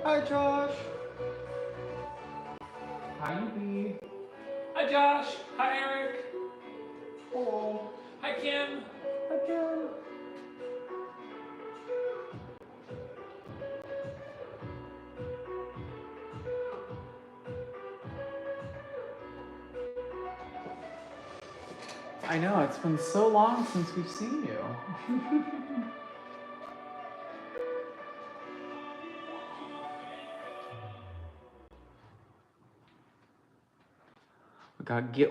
Hi, Josh. Hi, Yubi. Hi, Josh. Hi, Eric. Hello. Hi, Kim. Hi, Kim. I know, it's been so long since we've seen you.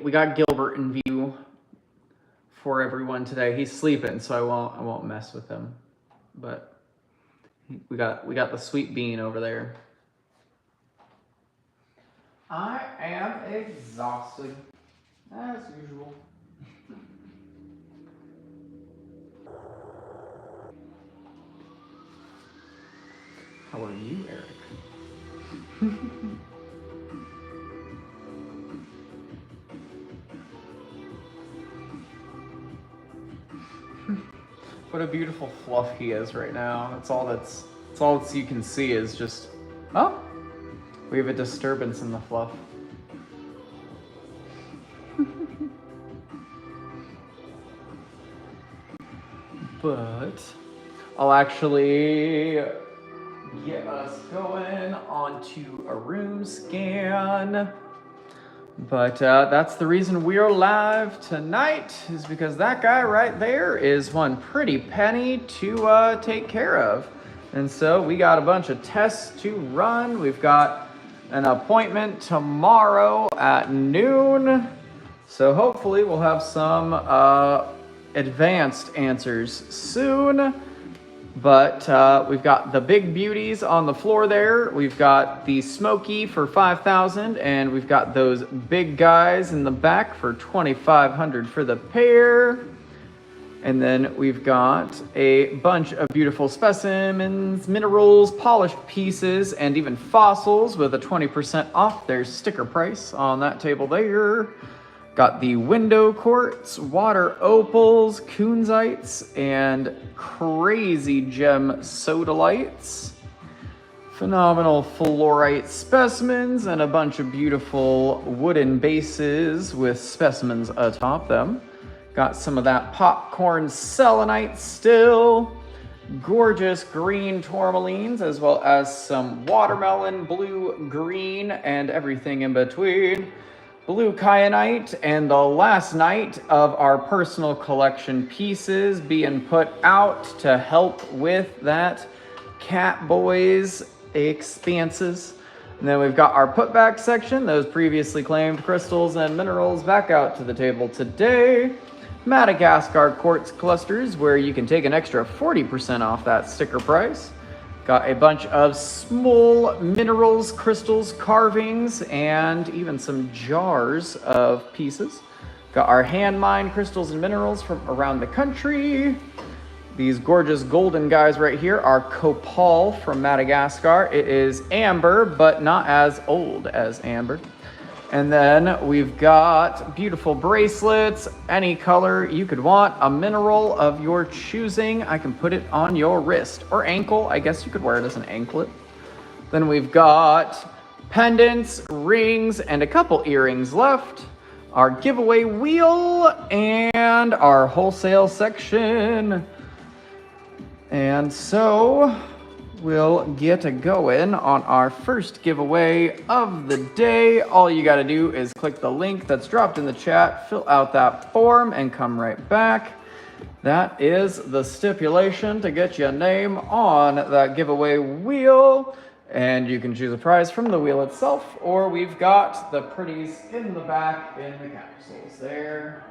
We got Gilbert in view for everyone today. He's sleeping, so I won't mess with him. But we got the sweet bean over there. I am exhausted, as usual. How are you, Eric? What a beautiful fluff he is right now. That's all you can see is just, oh, we have a disturbance in the fluff. But I'll actually get us going onto a room scan. But that's the reason we're live tonight, is because that guy right there is one pretty penny to take care of. And so we got a bunch of tests to run. We've got an appointment tomorrow at noon. So hopefully we'll have some advanced answers soon. But we've got the big beauties on the floor there. We've got the Smoky for 5,000, and we've got those big guys in the back for 2,500 for the pair. And then we've got a bunch of beautiful specimens, minerals, polished pieces, and even fossils with a 20% off their sticker price on that table there. Got the window quartz, water opals, kunzites, and crazy gem sodalites. Phenomenal fluorite specimens and a bunch of beautiful wooden bases with specimens atop them. Got some of that popcorn selenite still. Gorgeous green tourmalines, as well as some watermelon, blue, green, and everything in between. Blue kyanite, and the last night of our personal collection pieces being put out to help with that Catboys expanses. And then we've got our putback section, those previously claimed crystals and minerals back out to the table today. Madagascar quartz clusters, where you can take an extra 40% off that sticker price. Got a bunch of small minerals, crystals, carvings, and even some jars of pieces. Got our hand mined crystals and minerals from around the country. These gorgeous golden guys right here are copal from Madagascar. It is amber, but not as old as amber. And then we've got beautiful bracelets, any color you could want, a mineral of your choosing. I can put it on your wrist or ankle. I guess you could wear it as an anklet. Then we've got pendants, rings, and a couple earrings left. Our giveaway wheel and our wholesale section. And so we'll get going on our first giveaway of the day. All you got to do is click the link that's dropped in the chat, fill out that form, and come right back. That is the stipulation to get your name on that giveaway wheel. And you can choose a prize from the wheel itself, or we've got the pretties in the back in the capsules there.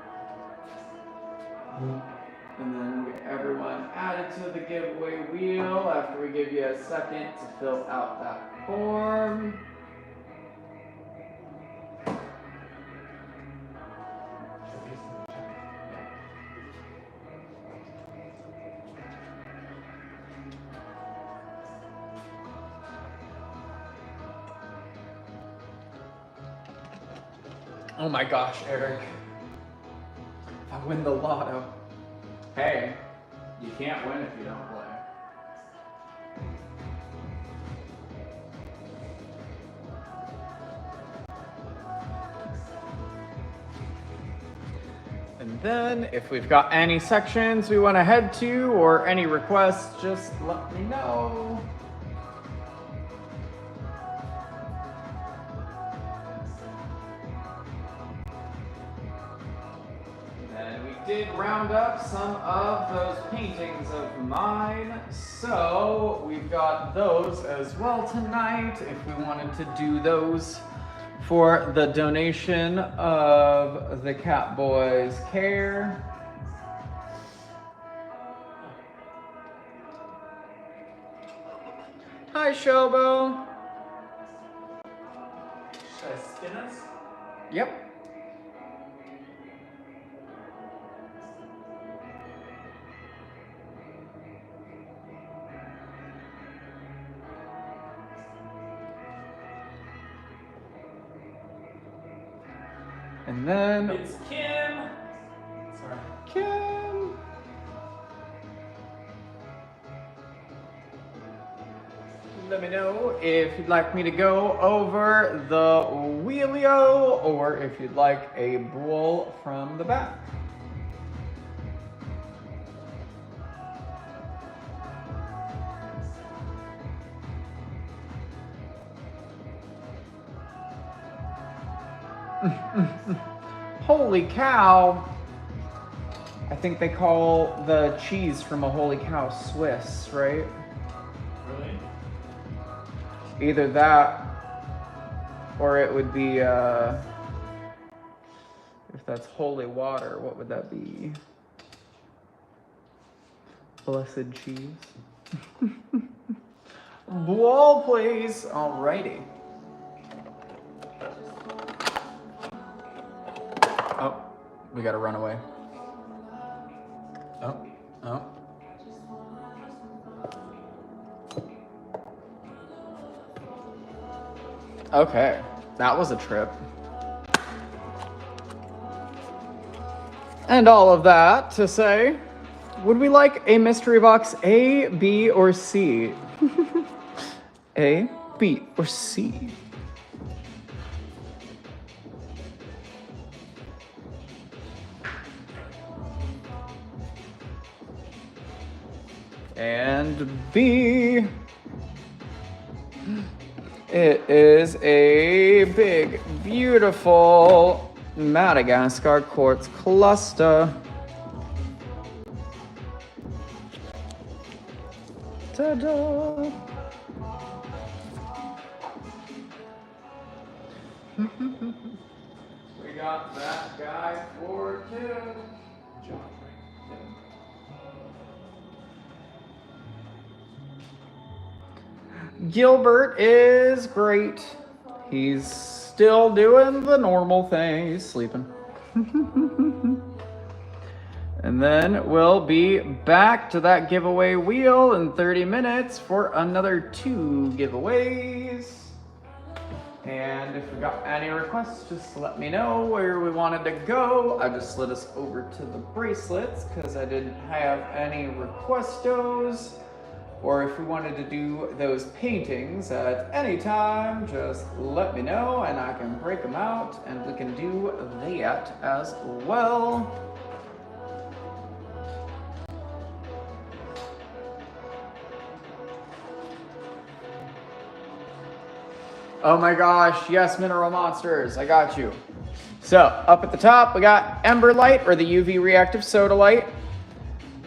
And then everyone added to the giveaway wheel after we give you a second to fill out that form. Oh my gosh, Eric. If I win the lotto. Hey, you can't win if you don't play. then if we've got any sections we want to head to or any requests, just let me know. And we did round up some of those paintings of mine, so we've got those as well tonight if we wanted to do those for the donation of the Catboys Care. Hi, Shobo. Should I spin us? Yep. And then It's Kim. Sorry. Kim. Let me know if you'd like me to go over the wheelio or if you'd like a bowl from the back. Holy cow! I think they call the cheese from a Holy Cow Swiss, right? Really? Either that or it would be, if that's holy water, what would that be? Blessed cheese. Wall, please. Alrighty. Oh, we gotta run away. Oh. Okay, that was a trip. And all of that to say, would we like a mystery box A, B, or C? A, B, or C? And B. It is a big, beautiful Madagascar quartz cluster. Ta-da! We got that guy for two. Gilbert is great. He's still doing the normal thing. He's sleeping. And then we'll be back to that giveaway wheel in 30 minutes for another 2 giveaways. And if we got any requests, just let me know where we wanted to go. I just slid us over to the bracelets because I didn't have any requestos. Or if we wanted to do those paintings at any time, just let me know and I can break them out and we can do that as well. Oh my gosh, yes, Mineral Monsters, I got you. So, up at the top, we got Ember Light, or the UV Reactive Soda Light,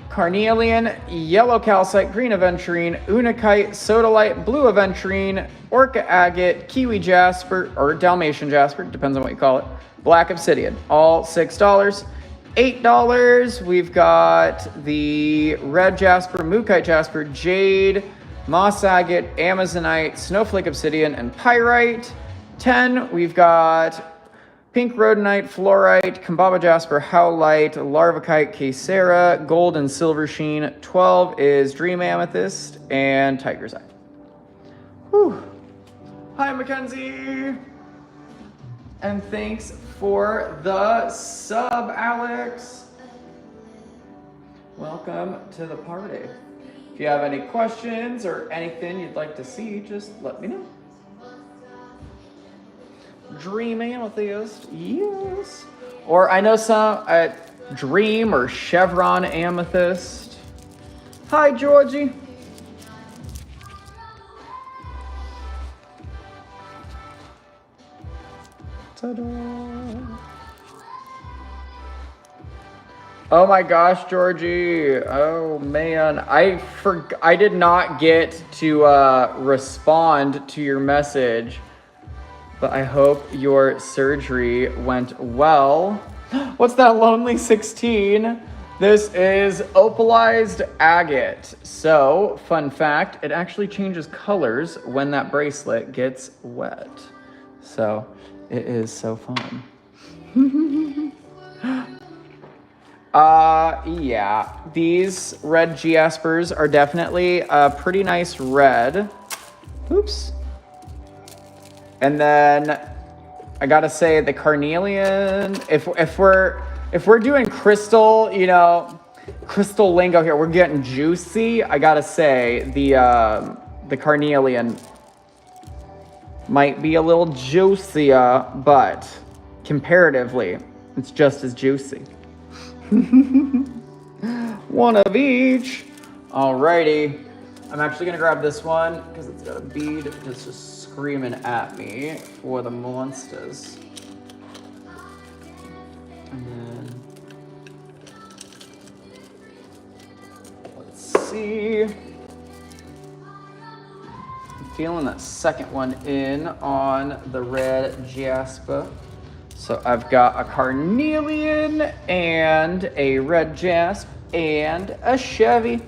Carnelian, Yellow Calcite, Green Aventurine, Unakite, Soda Light, Blue Aventurine, Orca Agate, Kiwi Jasper, or Dalmatian Jasper, depends on what you call it, Black Obsidian, all $6. $8, we've got the Red Jasper, Mookite Jasper, Jade, Moss Agate, Amazonite, Snowflake Obsidian, and Pyrite. 10, we've got Pink Rhodonite, Fluorite, Kambaba Jasper, Howlite, Larvakite, Kacera, Gold and Silver Sheen. 12 is Dream Amethyst and Tiger's Eye. Whew. Hi, Mackenzie. And thanks for the sub, Alex. Welcome to the party. If you have any questions or anything you'd like to see, just let me know. Dream Amethyst, yes. Or I know some, Dream or Chevron Amethyst. Hi, Georgie. Ta-da. Oh my gosh, Georgie. Oh man, I did not get to respond to your message, but I hope your surgery went well. What's that lonely 16? This is opalized agate. So, fun fact, it actually changes colors when that bracelet gets wet. So, it is so fun. Yeah, these red Jaspers are definitely a pretty nice red. Oops. And then I gotta say the carnelian, if we're doing crystal, you know, crystal lingo here, we're getting juicy. I gotta say the carnelian might be a little juicier, but comparatively, it's just as juicy. One of each. Alrighty. I'm actually gonna grab this one because it's got a bead that's just screaming at me for the monsters. And then let's see. I'm feeling that second one in on the red jasper. So I've got a carnelian and a red jasp and a Chevy.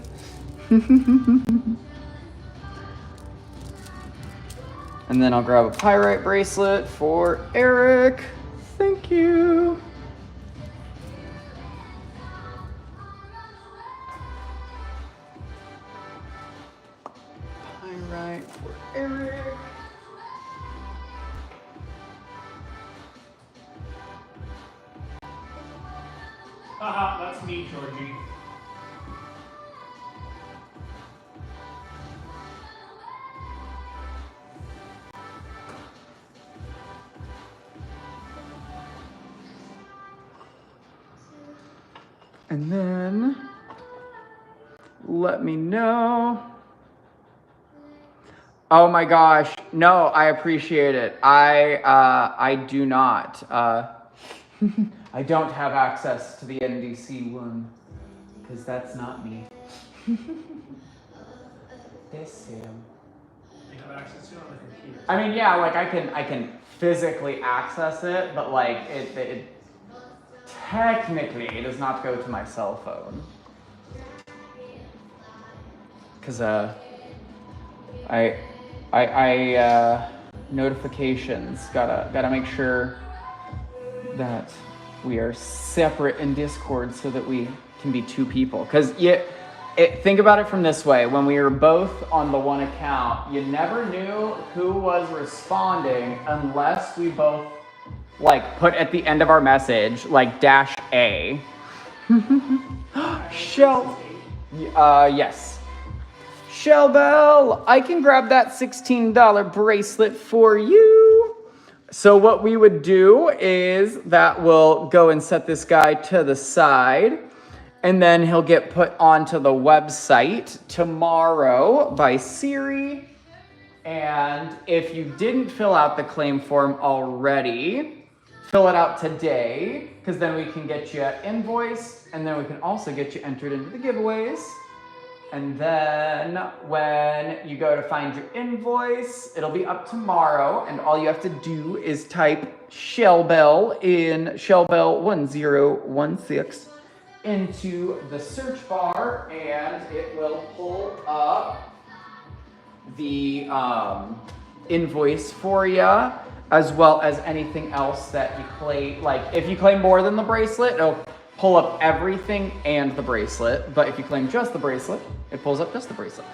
And then I'll grab a pyrite bracelet for Eric. Thank you. Pyrite for Eric. Haha, that's me, Georgie. And then let me know. Oh my gosh, no, I appreciate it. I do not. I don't have access to the NDC one because that's not me. This him. You have access to it on the computer. I mean, yeah, like I can physically access it, but like it technically does not go to my cell phone. Cause I notifications gotta make sure that we are separate in Discord so that we can be two people. Cause think about it from this way: when we were both on the one account, you never knew who was responding unless we both like put at the end of our message like -A. Shell. Yes. Shell Bell, I can grab that $16 bracelet for you. So what we would do is that we'll go and set this guy to the side, and then he'll get put onto the website tomorrow by Siri. And if you didn't fill out the claim form already, fill it out today, because then we can get you invoiced, and then we can also get you entered into the giveaways. And then when you go to find your invoice, it'll be up tomorrow, and all you have to do is type Shellbell in Shellbell1016 into the search bar, and it will pull up the invoice for you, as well as anything else that you claim. Like if you claim more than the bracelet, it'll pull up everything and the bracelet. But if you claim just the bracelet, it pulls up just the bracelet.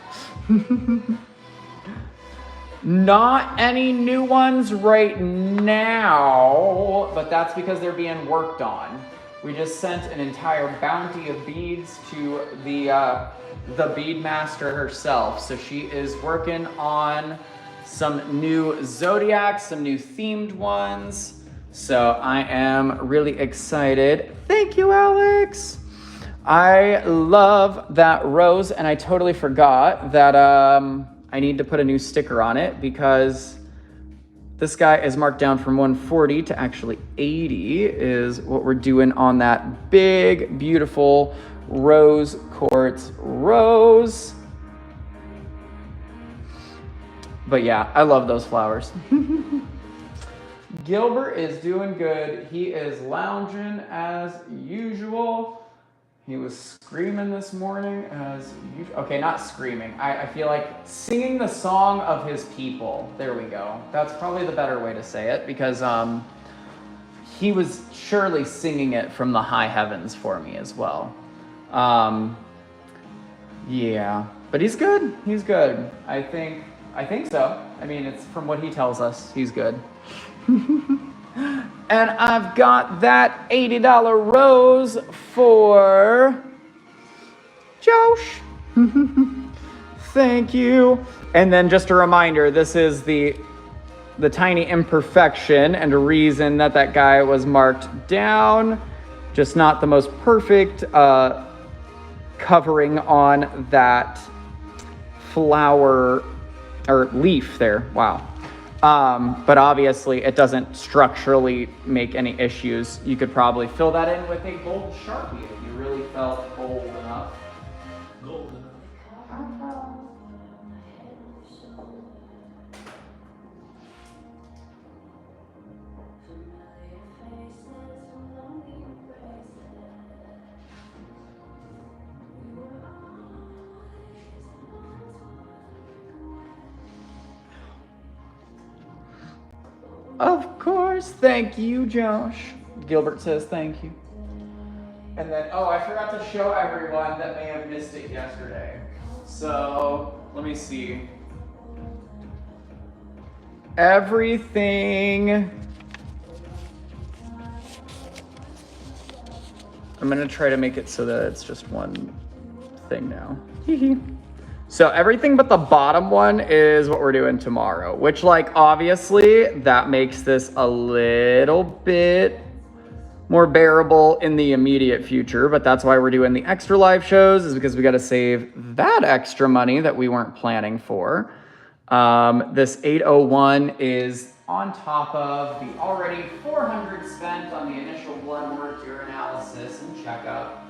Not any new ones right now, but that's because they're being worked on. We just sent an entire bounty of beads to the bead master herself. So she is working on some new zodiacs, some new themed ones So I am really excited. Thank you, Alex. I love that rose, and I totally forgot that I need to put a new sticker on it because this guy is marked down from 140 to actually 80 is what we're doing on that big, beautiful rose quartz rose. But yeah, I love those flowers. Gilbert is doing good. He is lounging as usual. He was screaming this morning as usual. Okay, not screaming. I feel like singing the song of his people. There we go. That's probably the better way to say it because he was surely singing it from the high heavens for me as well. Yeah, but he's good. He's good. I think so. I mean, it's from what he tells us. He's good. And I've got that $80 rose for Josh. Thank you. And then just a reminder, this is the tiny imperfection and a reason that guy was marked down. Just not the most perfect covering on that flower or leaf there. Wow. But obviously it doesn't structurally make any issues. You could probably fill that in with a gold Sharpie if you really felt bold enough. Gold enough. Of course. Thank you, Josh. Gilbert says thank you. And then, oh, I forgot to show everyone that may have missed it yesterday. So, let me see. Everything. I'm going to try to make it so that it's just one thing now. So everything but the bottom one is what we're doing tomorrow, which like obviously that makes this a little bit more bearable in the immediate future, but that's why we're doing the extra live shows is because we got to save that extra money that we weren't planning for. This 801 is on top of the already 400 spent on the initial blood work, urinalysis, and checkup.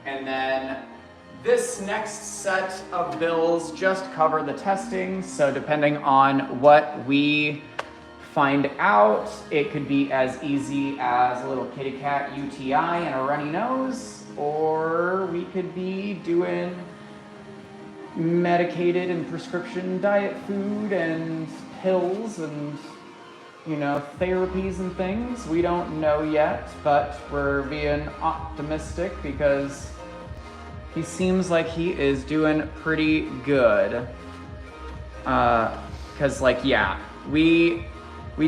And then this next set of bills just cover the testing, so depending on what we find out, it could be as easy as a little kitty cat UTI and a runny nose, or we could be doing medicated and prescription diet food and pills and, you know, therapies and things. We don't know yet, but we're being optimistic because he seems like he is doing pretty good. Cause like, yeah, we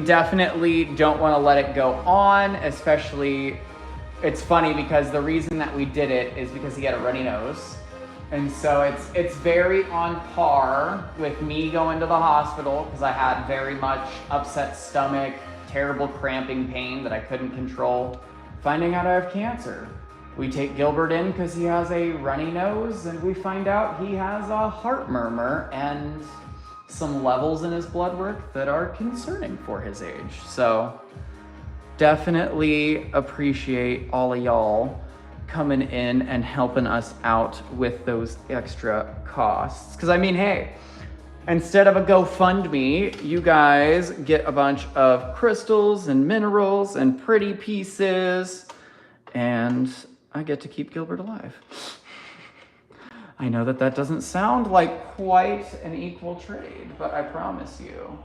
definitely don't want to let it go on, especially, it's funny because the reason that we did it is because he had a runny nose. And so it's very on par with me going to the hospital because I had very much upset stomach, terrible cramping pain that I couldn't control, finding out I have cancer. We take Gilbert in because he has a runny nose, and we find out he has a heart murmur and some levels in his blood work that are concerning for his age. So definitely appreciate all of y'all coming in and helping us out with those extra costs. Because I mean, hey, instead of a GoFundMe, you guys get a bunch of crystals and minerals and pretty pieces, and I get to keep Gilbert alive. I know that doesn't sound like quite an equal trade, but I promise you,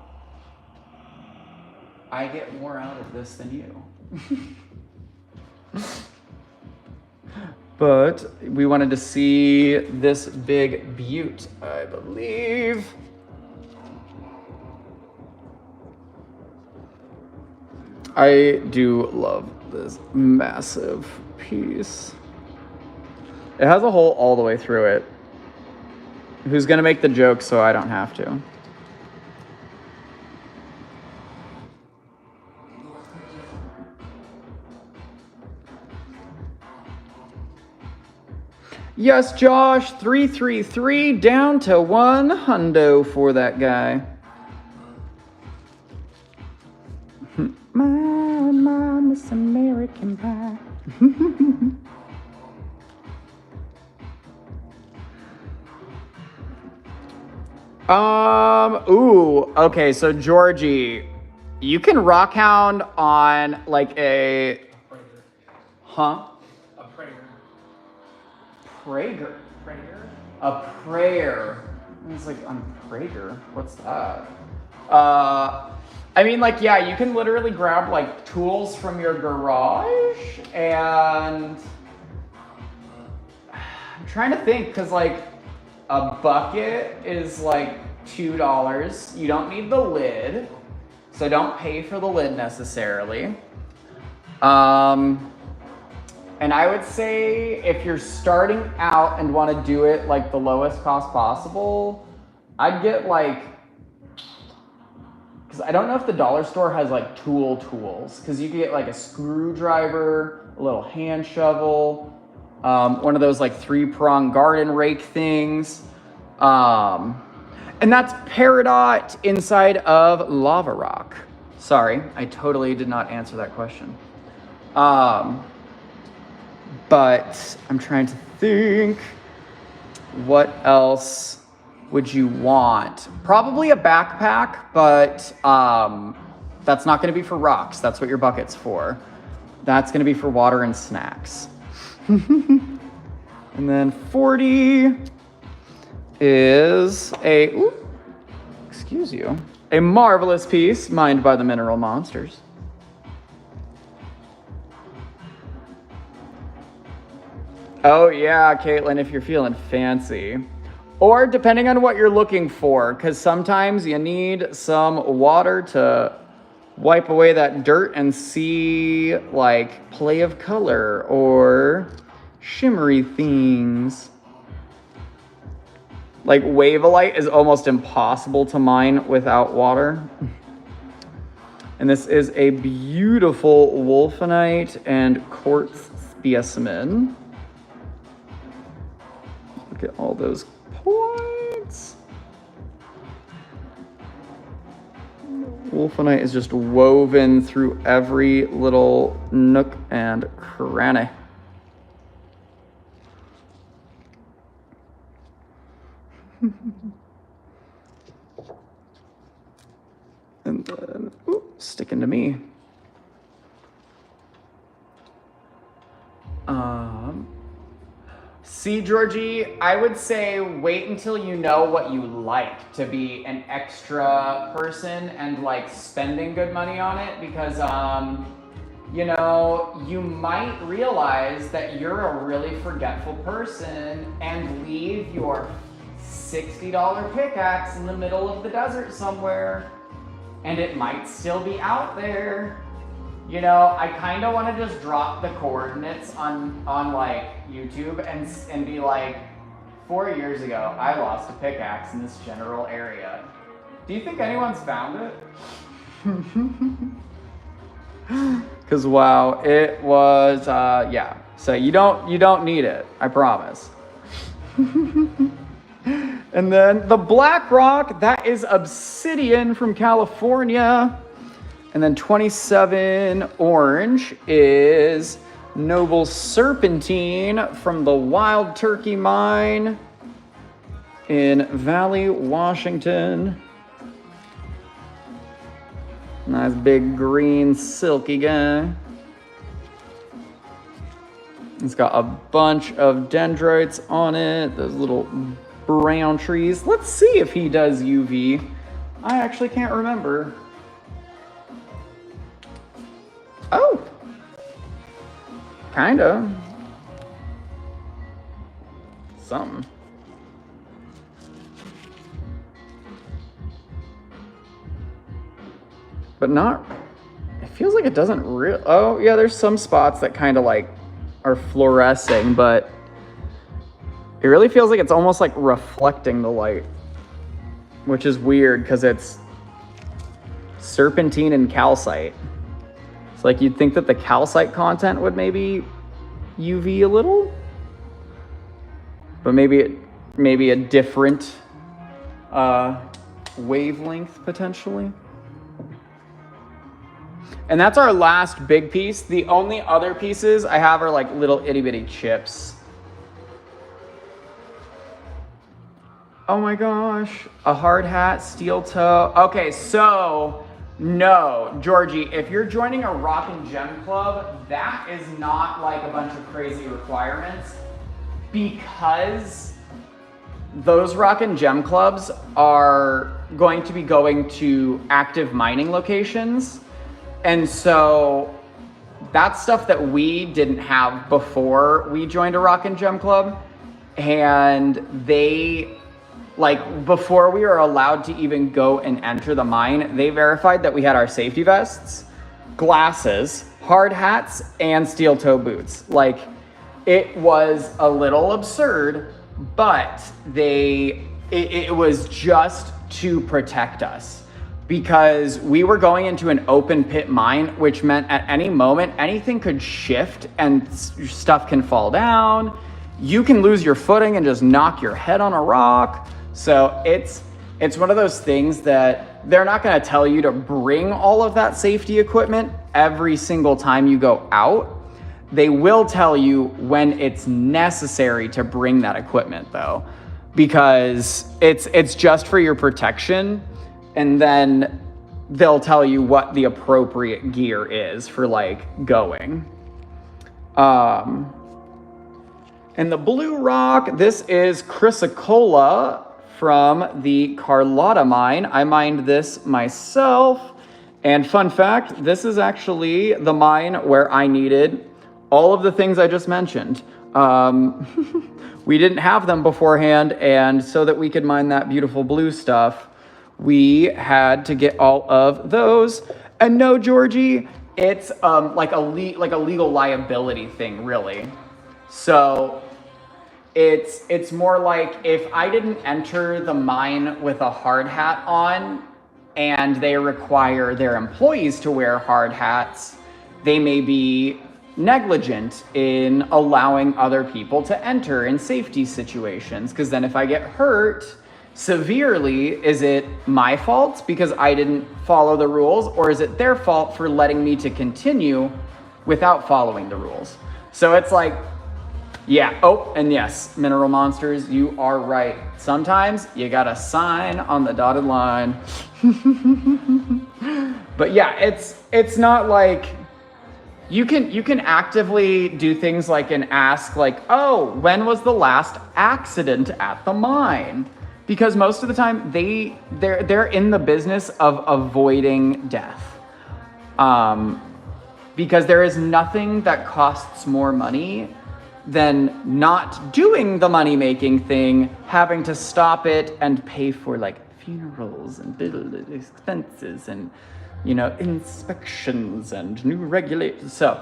I get more out of this than you. But we wanted to see this big beaut, I believe. I do love this massive piece. It has a hole all the way through it. Who's gonna make the joke so I don't have to? Yes, Josh, 333 down to 1 hundo for that guy. My Miss American Pie. Ooh, okay, so Georgie, you can Rockhound on like a... Huh? A prayer. Prager? Prayer? A prayer. It's like, on Prager? What's that? I mean, like, yeah, you can literally grab, like, tools from your garage, and... I'm trying to think, because, like, a bucket is, like, $2. You don't need the lid, so don't pay for the lid necessarily. And I would say if you're starting out and want to do it, like, the lowest cost possible, I'd get, like... Because I don't know if the dollar store has like tools, because you can get like a screwdriver, a little hand shovel, one of those like 3-prong garden rake things. And that's Peridot inside of Lava Rock. Sorry, I totally did not answer that question. But I'm trying to think, what else would you want? Probably a backpack, but that's not gonna be for rocks. That's what your bucket's for. That's gonna be for water and snacks. And then 40 is a, excuse you, a marvelous piece mined by the mineral monsters. Oh yeah, Caitlin, if you're feeling fancy. Or depending on what you're looking for, because sometimes you need some water to wipe away that dirt and see like play of color or shimmery things. Like Wavelite is almost impossible to mine without water. And this is a beautiful wolfenite and quartz specimen. Look at all those points. Wolfenite is just woven through every little nook and cranny. And then, sticking to me. See, Georgie, I would say wait until you know what you like to be an extra person and like spending good money on it, because you know, you might realize that you're a really forgetful person and leave your $60 pickaxe in the middle of the desert somewhere, and it might still be out there. You know, I kind of want to just drop the coordinates on like YouTube and be like, 4 years ago, I lost a pickaxe in this general area. Do you think anyone's found it? Because wow, it was yeah. So you don't need it, I promise. And then the black rock, that is obsidian from California. And then 27 orange is noble serpentine from the Wild Turkey Mine in Valley, Washington. Nice big green silky guy. It's got a bunch of dendrites on it, those little brown trees. Let's see if he does UV. I actually can't remember. Oh, kinda. Something. But not, it feels like it doesn't really, oh yeah, there's some spots that kind of like are fluorescing, but it really feels like it's almost like reflecting the light, which is weird because it's serpentine and calcite. It's like you'd think that the calcite content would maybe UV a little. but maybe a different wavelength potentially. And that's our last big piece. The only other pieces I have are like little itty bitty chips. Oh my gosh, a hard hat, steel toe. Okay, so no, Georgie, if you're joining a Rock and Gem Club, that is not like a bunch of crazy requirements, because those Rock and Gem Clubs are going to be going to active mining locations. And so that's stuff that we didn't have before we joined a Rock and Gem Club. And they, like, before we were allowed to even go and enter the mine, they verified that we had our safety vests, glasses, hard hats, and steel toe boots. Like, it was a little absurd, but it was just to protect us, because we were going into an open pit mine, which meant at any moment, anything could shift and stuff can fall down. You can lose your footing and just knock your head on a rock. So it's one of those things that they're not going to tell you to bring all of that safety equipment every single time you go out. They will tell you when it's necessary to bring that equipment, though, because it's just for your protection. And then they'll tell you what the appropriate gear is for like going. And the blue rock, this is chrysocolla from the Carlotta mine. I mined this myself. And fun fact, this is actually the mine where I needed all of the things I just mentioned. We didn't have them beforehand, and so that we could mine that beautiful blue stuff, we had to get all of those. And no, Georgie, it's like a legal liability thing, really. So it's more like if I didn't enter the mine with a hard hat on, and they require their employees to wear hard hats, they may be negligent in allowing other people to enter in safety situations. Because then if I get hurt severely, is it my fault because I didn't follow the rules, or is it their fault for letting me to continue without following the rules? So it's like, yeah. Oh, and yes, Mineral Monsters, you are right. Sometimes you gotta sign on the dotted line. But yeah, it's not like you can actively do things like and ask like, oh, when was the last accident at the mine? Because most of the time they're in the business of avoiding death. Because there is nothing that costs more money than not doing the money-making thing, having to stop it and pay for like funerals and bill expenses and, you know, inspections and new regulations. So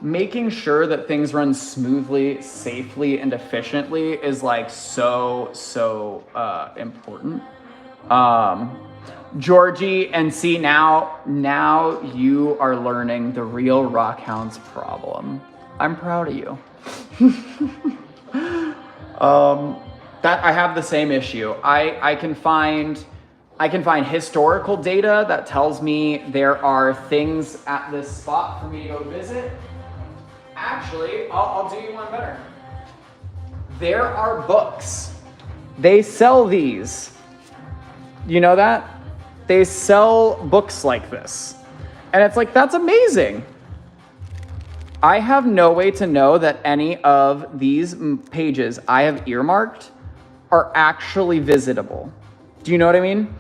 making sure that things run smoothly, safely, and efficiently is like so important. Georgie, and see, now you are learning the real Rockhound's problem. I'm proud of you. That I have the same issue. I can find historical data that tells me there are things at this spot for me to go visit. Actually, I'll do you one better. There are books. They sell these. You know that? They sell books like this. And it's like, that's amazing. I have no way to know that any of these pages I have earmarked are actually visitable. Do you know what I mean?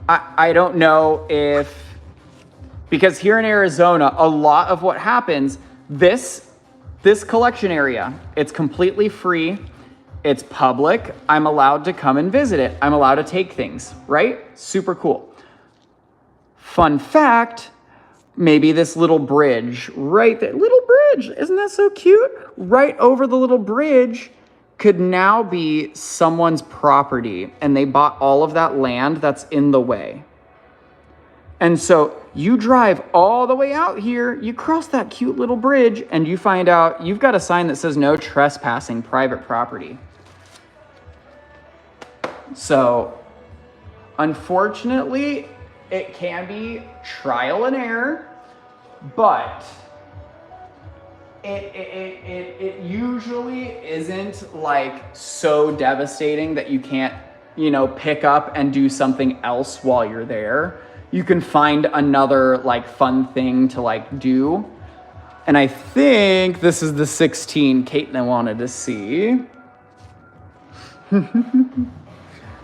I don't know if, because here in Arizona, a lot of what happens, this collection area, it's completely free. It's public. I'm allowed to come and visit it. I'm allowed to take things, right? Super cool. Fun fact, maybe this little bridge right there, little bridge, isn't that so cute? Right over the little bridge could now be someone's property, and they bought all of that land that's in the way. And so you drive all the way out here, you cross that cute little bridge, and you find out you've got a sign that says no trespassing private property. So unfortunately, it can be trial and error, but it usually isn't like so devastating that you can't, you know, pick up and do something else while you're there. You can find another like fun thing to like do. And I think this is the 16 Caitlin wanted to see.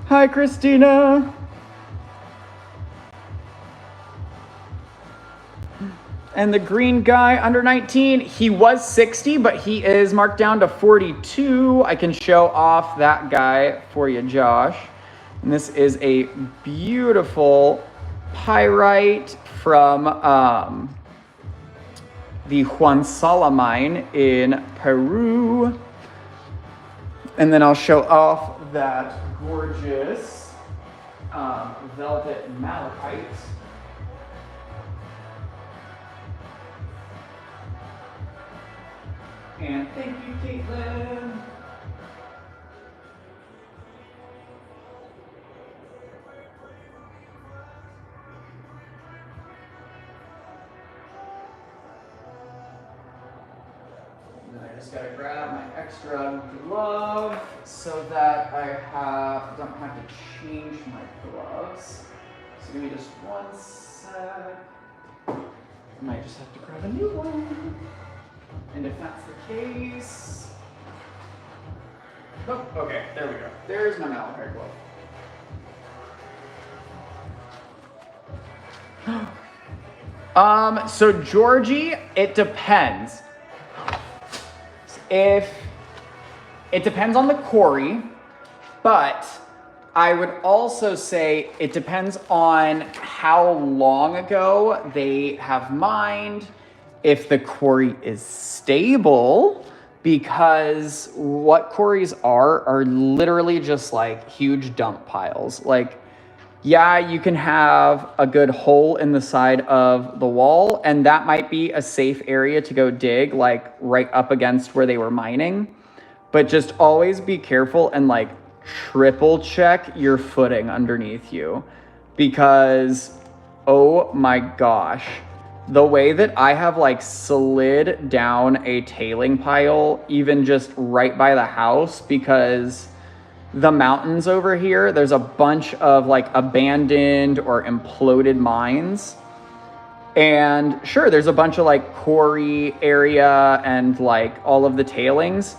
Hi, Christina. And the green guy under 19, he was 60, but he is marked down to 42. I can show off that guy for you, Josh. And this is a beautiful pyrite from the Huansala mine in Peru. And then I'll show off that gorgeous velvet malachite. And thank you, Caitlin. And I just gotta grab my extra glove so that I don't have to change my gloves. So give me just one sec. I might just have to grab a new one. And if that's the case, oh, okay, there we go. There's my malachite glove. So Georgie, it depends. It depends on the quarry, but I would also say it depends on how long ago they have mined, if the quarry is stable, because what quarries are literally just like huge dump piles. Like, yeah, you can have a good hole in the side of the wall, and that might be a safe area to go dig, like right up against where they were mining. But just always be careful and like triple check your footing underneath you, because oh my gosh, the way that I have like slid down a tailing pile, even just right by the house, because the mountains over here, there's a bunch of like abandoned or imploded mines. And sure, there's a bunch of like quarry area and like all of the tailings.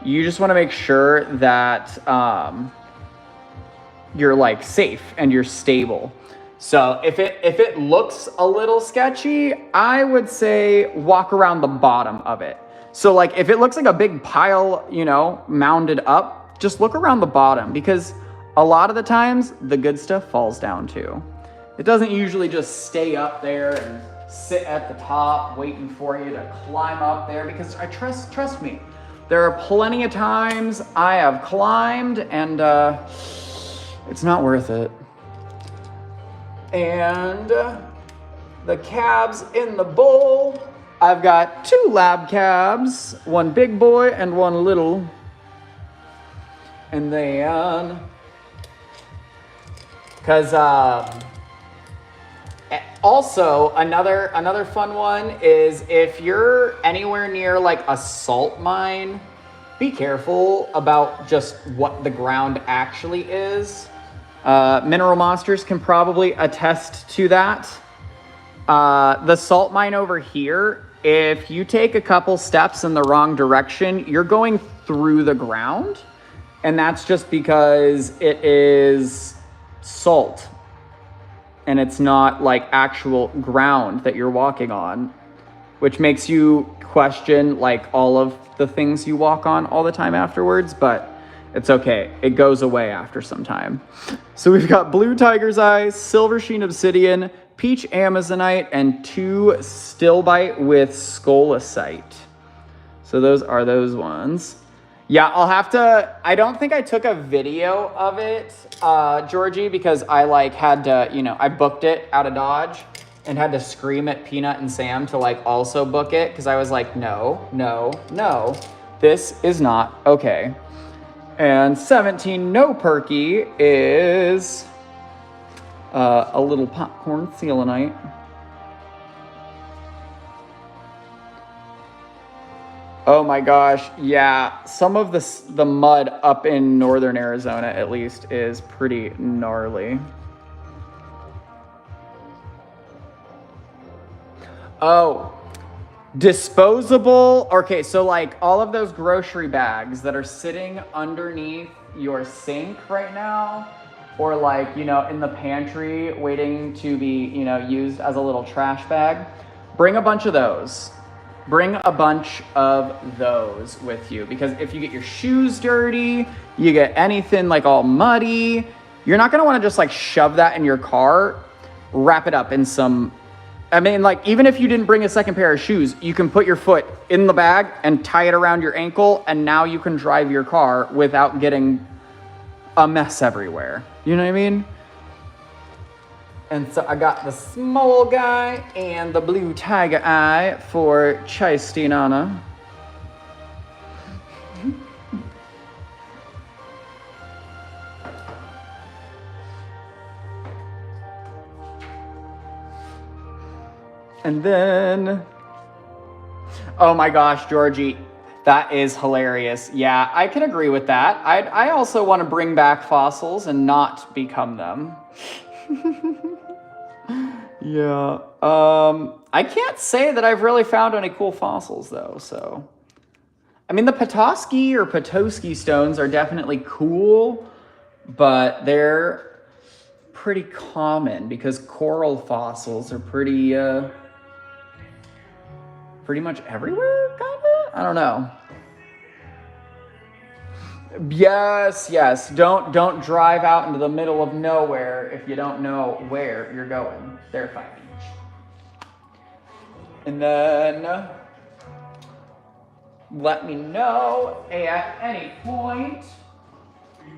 You just want to make sure that you're like safe and you're stable. So if it looks a little sketchy, I would say walk around the bottom of it. So like if it looks like a big pile, you know, mounded up, just look around the bottom, because a lot of the times the good stuff falls down too. It doesn't usually just stay up there and sit at the top waiting for you to climb up there, because trust me, there are plenty of times I have climbed and it's not worth it. And the cabs in the bowl, I've got 2 lab cabs, one big boy and one little. And then, because also another fun one is if you're anywhere near like a salt mine, be careful about just what the ground actually is. Mineral Monsters can probably attest to that. The salt mine over here, if you take a couple steps in the wrong direction, you're going through the ground. And that's just because it is salt. And it's not like actual ground that you're walking on, which makes you question like all of the things you walk on all the time afterwards, but it's okay. It goes away after some time. So we've got blue tiger's eye, silver sheen obsidian, peach amazonite, and 2 stilbite with scolecite. So those are those ones. Yeah, I'll have to, I don't think I took a video of it, Georgie, because I like had to, you know, I booked it out of Dodge and had to scream at Peanut and Sam to like also book it, because I was like, no, this is not okay. And 17 no perky is a little popcorn selenite. Oh my gosh, yeah. Some of the mud up in northern Arizona, at least, is pretty gnarly. Oh, disposable. Okay, so like all of those grocery bags that are sitting underneath your sink right now, or like, you know, in the pantry waiting to be, you know, used as a little trash bag, bring a bunch of those. Bring a bunch of those with you, because if you get your shoes dirty, you get anything like all muddy, you're not gonna wanna just like shove that in your car. Wrap it up in some, I mean, like, even if you didn't bring a second pair of shoes, you can put your foot in the bag and tie it around your ankle, and now you can drive your car without getting a mess everywhere. You know what I mean? And so I got the small guy and the blue tiger eye for Chasty Nana. And then, oh my gosh, Georgie, that is hilarious. Yeah, I can agree with that. I also want to bring back fossils and not become them. Yeah. I can't say that I've really found any cool fossils though, so. I mean, the Petoskey or Petoskey stones are definitely cool, but they're pretty common because coral fossils are pretty much everywhere, kinda? I don't know. Yes. Don't drive out into the middle of nowhere if you don't know where you're going. Fairfield Beach. And then let me know at any point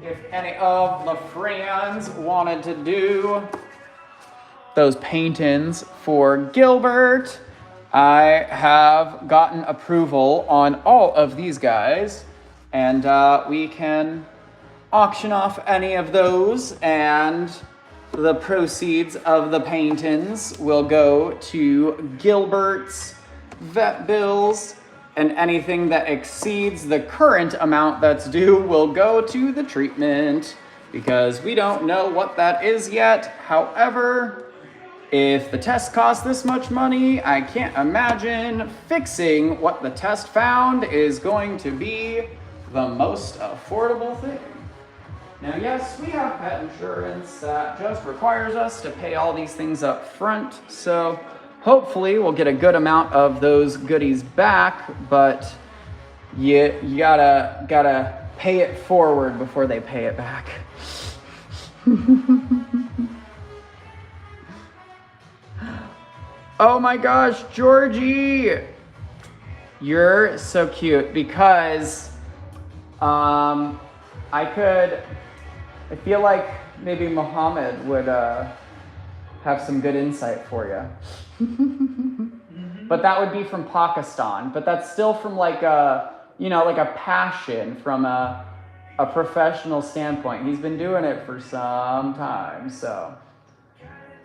if any of the friends wanted to do those paintings for Gilbert. I have gotten approval on all of these guys, and we can auction off any of those, and the proceeds of the paintings will go to Gilbert's vet bills, and anything that exceeds the current amount that's due will go to the treatment, because we don't know what that is yet. However, if the test costs this much money, I can't imagine fixing what the test found is going to be the most affordable thing. Now, yes, we have pet insurance that just requires us to pay all these things up front, so hopefully we'll get a good amount of those goodies back, but you gotta pay it forward before they pay it back. Oh my gosh, Georgie, you're so cute, because I feel like maybe Mohammed would have some good insight for you. But that would be from Pakistan, but that's still from like a passion, from a professional standpoint. He's been doing it for some time, so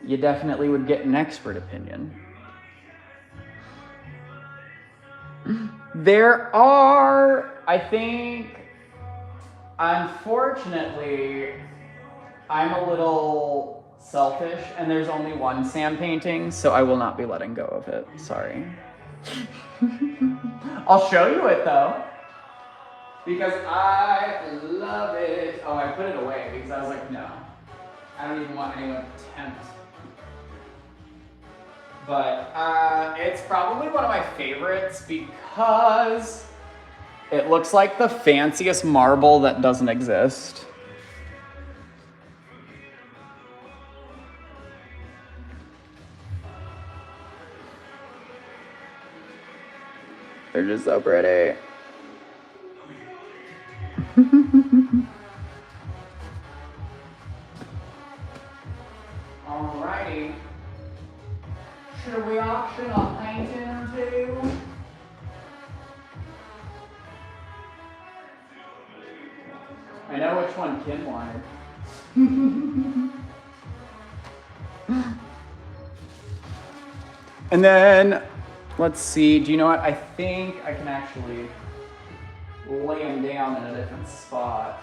you definitely would get an expert opinion. There are, I think, unfortunately, I'm a little selfish, and there's only one Sam painting, so I will not be letting go of it. Sorry. I'll show you it though, because I love it. Oh, I put it away because I was like, no, I don't even want anyone to tempt. But it's probably one of my favorites because it looks like the fanciest marble that doesn't exist. They're just so pretty. Alrighty. Should we auction a painting or two? know which one Kim wanted. And then, let's see, do you know what? I think I can actually lay them down in a different spot.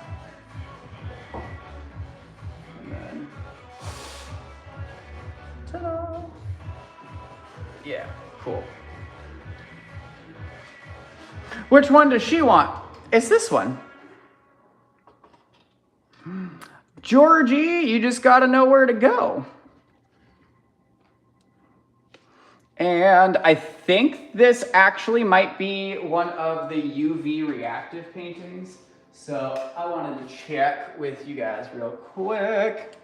And then, ta-da! Yeah, cool. Which one does she want? It's this one. Georgie, you just gotta know where to go. And I think this actually might be one of the UV reactive paintings. So I wanted to check with you guys real quick.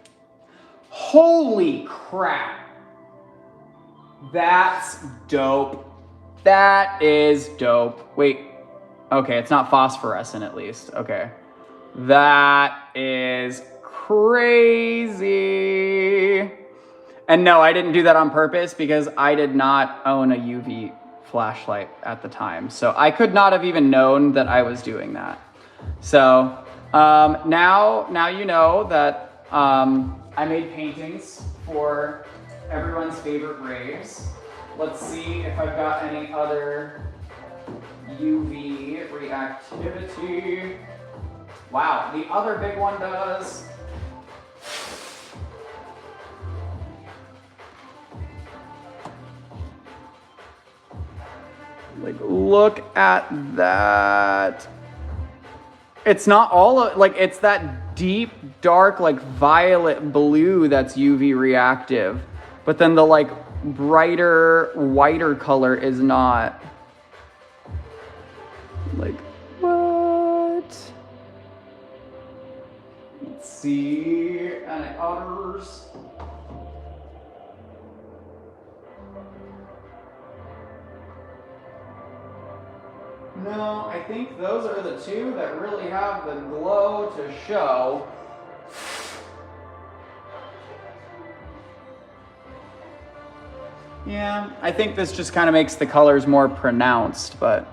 Holy crap. That's dope. That is dope. Wait, okay, it's not phosphorescent at least. Okay. That is crazy. And no, I didn't do that on purpose because I did not own a UV flashlight at the time. So I could not have even known that I was doing that. So now you know that I made paintings for everyone's favorite raves. Let's see if I've got any other UV reactivity. Wow, the other big one does. Like, look at that. It's not all, like, it's that deep, dark, like, violet blue that's UV reactive. But then the, like, brighter, whiter color is not. Like, what? Let's see, any others? No, I think those are the two that really have the glow to show. Yeah, I think this just kind of makes the colors more pronounced, but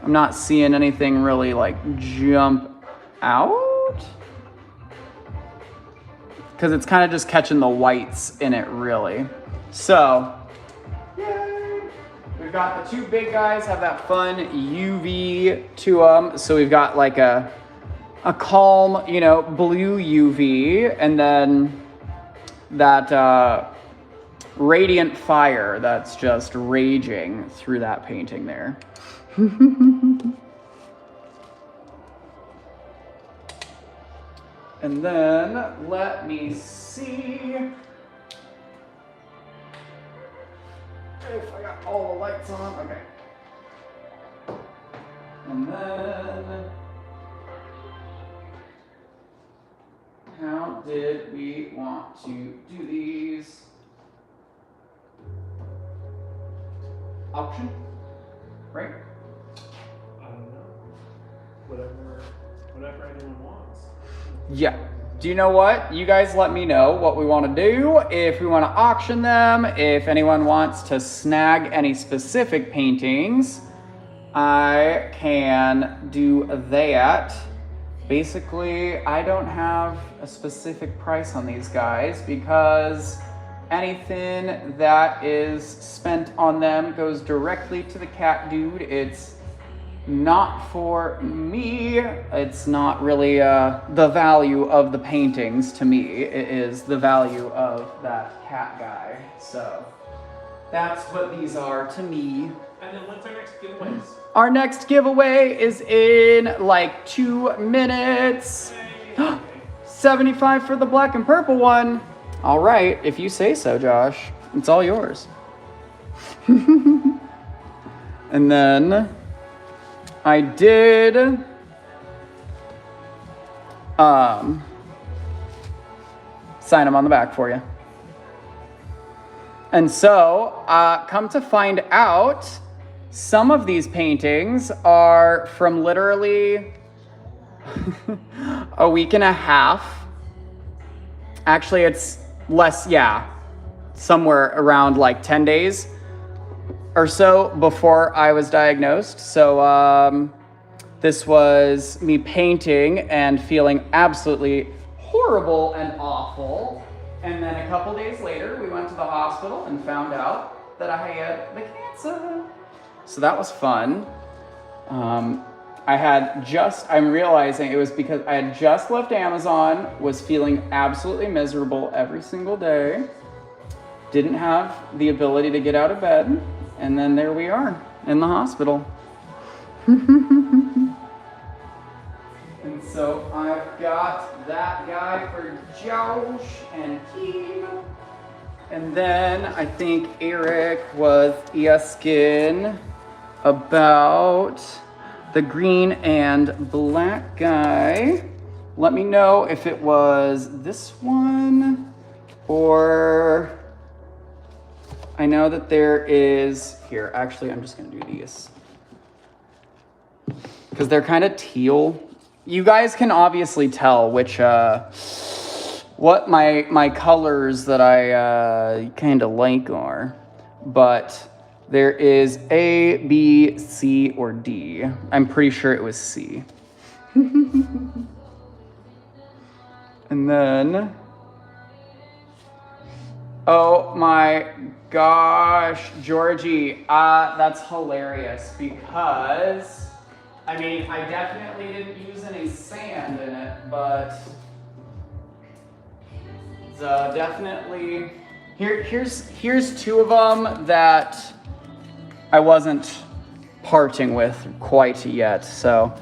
I'm not seeing anything really like jump out. Because it's kind of just catching the whites in it really. So, yay! We've got the two big guys have that fun UV to them. So we've got like a calm, you know, blue UV, and then that radiant fire that's just raging through that painting there. And then let me see if I got all the lights on. Okay. And then how did we want to do these? Auction, right? I don't know. Whatever anyone wants. Yeah. Do you know what? You guys let me know what we want to do. If we want to auction them, if anyone wants to snag any specific paintings, I can do that. Basically, I don't have a specific price on these guys because anything that is spent on them goes directly to the cat dude. It's not for me. It's not really the value of the paintings to me. It is the value of that cat guy. So that's what these are to me. And then what's our next giveaways? Our next giveaway is in like 2 minutes. 75 for the black and purple one. All right, if you say so, Josh. It's all yours. And then I did sign them on the back for you. And so, come to find out, some of these paintings are from literally a week and a half. Actually, it's less, yeah, somewhere around like 10 days or so before I was diagnosed. So this was me painting and feeling absolutely horrible and awful. And then a couple days later, we went to the hospital and found out that I had the cancer. So that was fun. I'm realizing it was because I had just left Amazon, was feeling absolutely miserable every single day, didn't have the ability to get out of bed, and then there we are in the hospital. And so I've got that guy for Josh and Keem. And then I think Eric was asking about the green and black guy. Let me know if it was this one or I know that there is here. Actually, I'm just gonna do these because they're kind of teal. You guys can obviously tell which what my colors that I kind of like are, but there is A, B, C, or D. I'm pretty sure it was C. And then, oh my gosh, Georgie, that's hilarious because, I mean, I definitely didn't use any sand in it, but definitely, here's two of them that I wasn't parting with quite yet. So,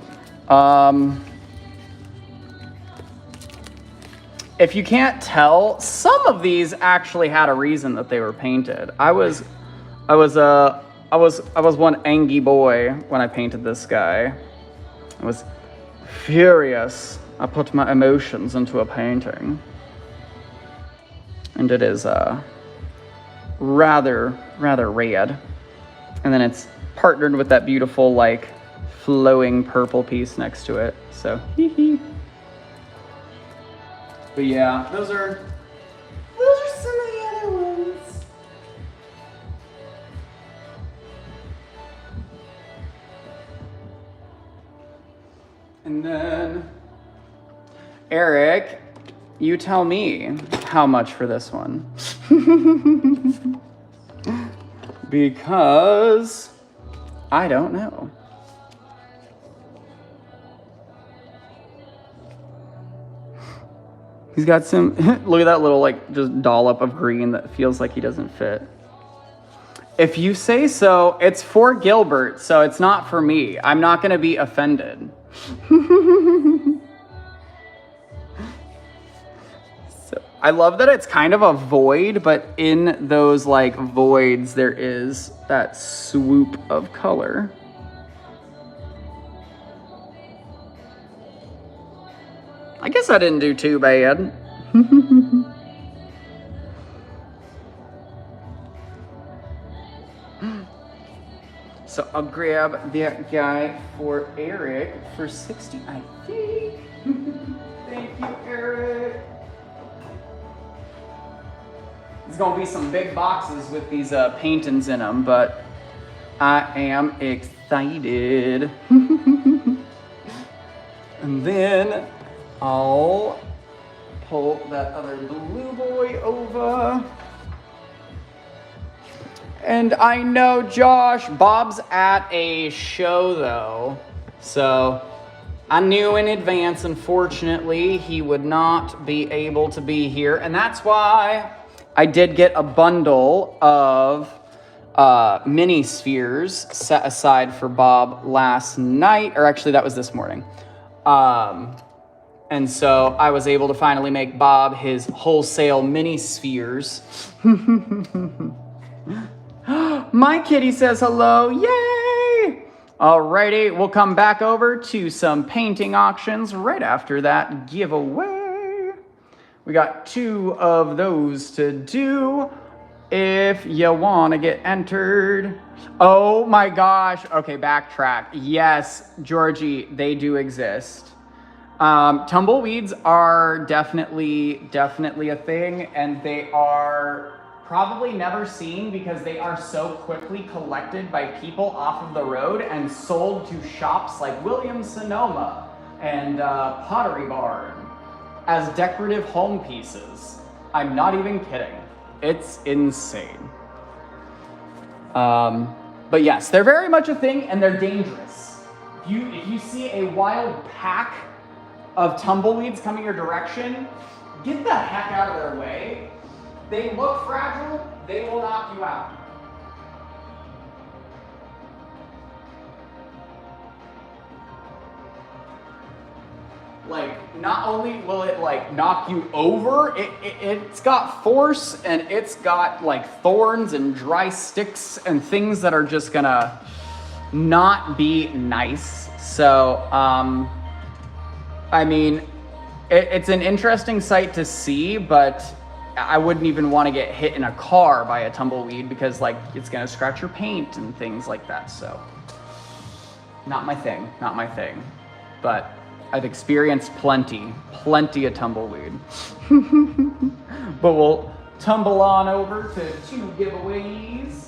if you can't tell, some of these actually had a reason that they were painted. I was one angry boy when I painted this guy. I was furious. I put my emotions into a painting. And it is rather red. And then it's partnered with that beautiful, like, flowing purple piece next to it. So, hee. But yeah, those are some of the other ones. And then, Eric, you tell me how much for this one. Because I don't know. He's got some, look at that little like just dollop of green that feels like he doesn't fit. If you say so, it's for Gilbert, so it's not for me. I'm not gonna be offended. I love that it's kind of a void, but in those like voids, there is that swoop of color. I guess I didn't do too bad. So I'll grab that guy for Eric for 60, I think. Thank you, Eric. There's gonna be some big boxes with these paintings in them, but I am excited. And then I'll pull that other blue boy over. And I know Josh, Bob's at a show though, so I knew in advance, unfortunately, he would not be able to be here, and that's why I did get a bundle of mini spheres set aside for Bob last night, or actually that was this morning. And so I was able to finally make Bob his wholesale mini spheres. My kitty says hello, yay! Alrighty, we'll come back over to some painting auctions right after that giveaway. We got 2 of those to do if you want to get entered. Oh my gosh. Okay, backtrack. Yes, Georgie, they do exist. Tumbleweeds are definitely a thing, and they are probably never seen because they are so quickly collected by people off of the road and sold to shops like Williams-Sonoma and Pottery Barn as decorative home pieces. I'm not even kidding. It's insane. But yes, they're very much a thing and they're dangerous. If you see a wild pack of tumbleweeds coming your direction, get the heck out of their way. They look fragile, they will knock you out. Like, not only will it like knock you over, it's got force and it's got like thorns and dry sticks and things that are just gonna not be nice. So, I mean, it's an interesting sight to see, but I wouldn't even want to get hit in a car by a tumbleweed because like it's gonna scratch your paint and things like that. So not my thing, not my thing. But I've experienced plenty of tumbleweed. But we'll tumble on over to 2 giveaways.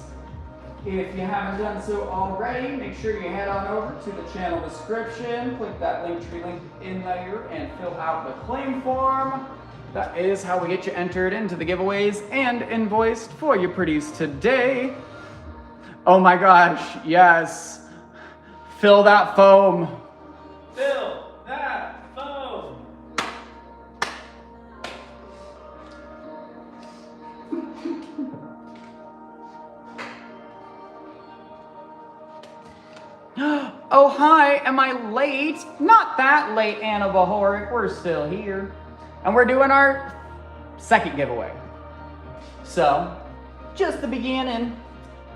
If you haven't done so already, make sure you head on over to the channel description, click that Linktree link in there and fill out the claim form. That is how we get you entered into the giveaways and invoiced for your pretties today. Oh my gosh, yes. Fill that foam. Fill that foam. Oh hi, am I late? Not that late, Anna Bahoric, we're still here. And we're doing our second giveaway. So, just the beginning.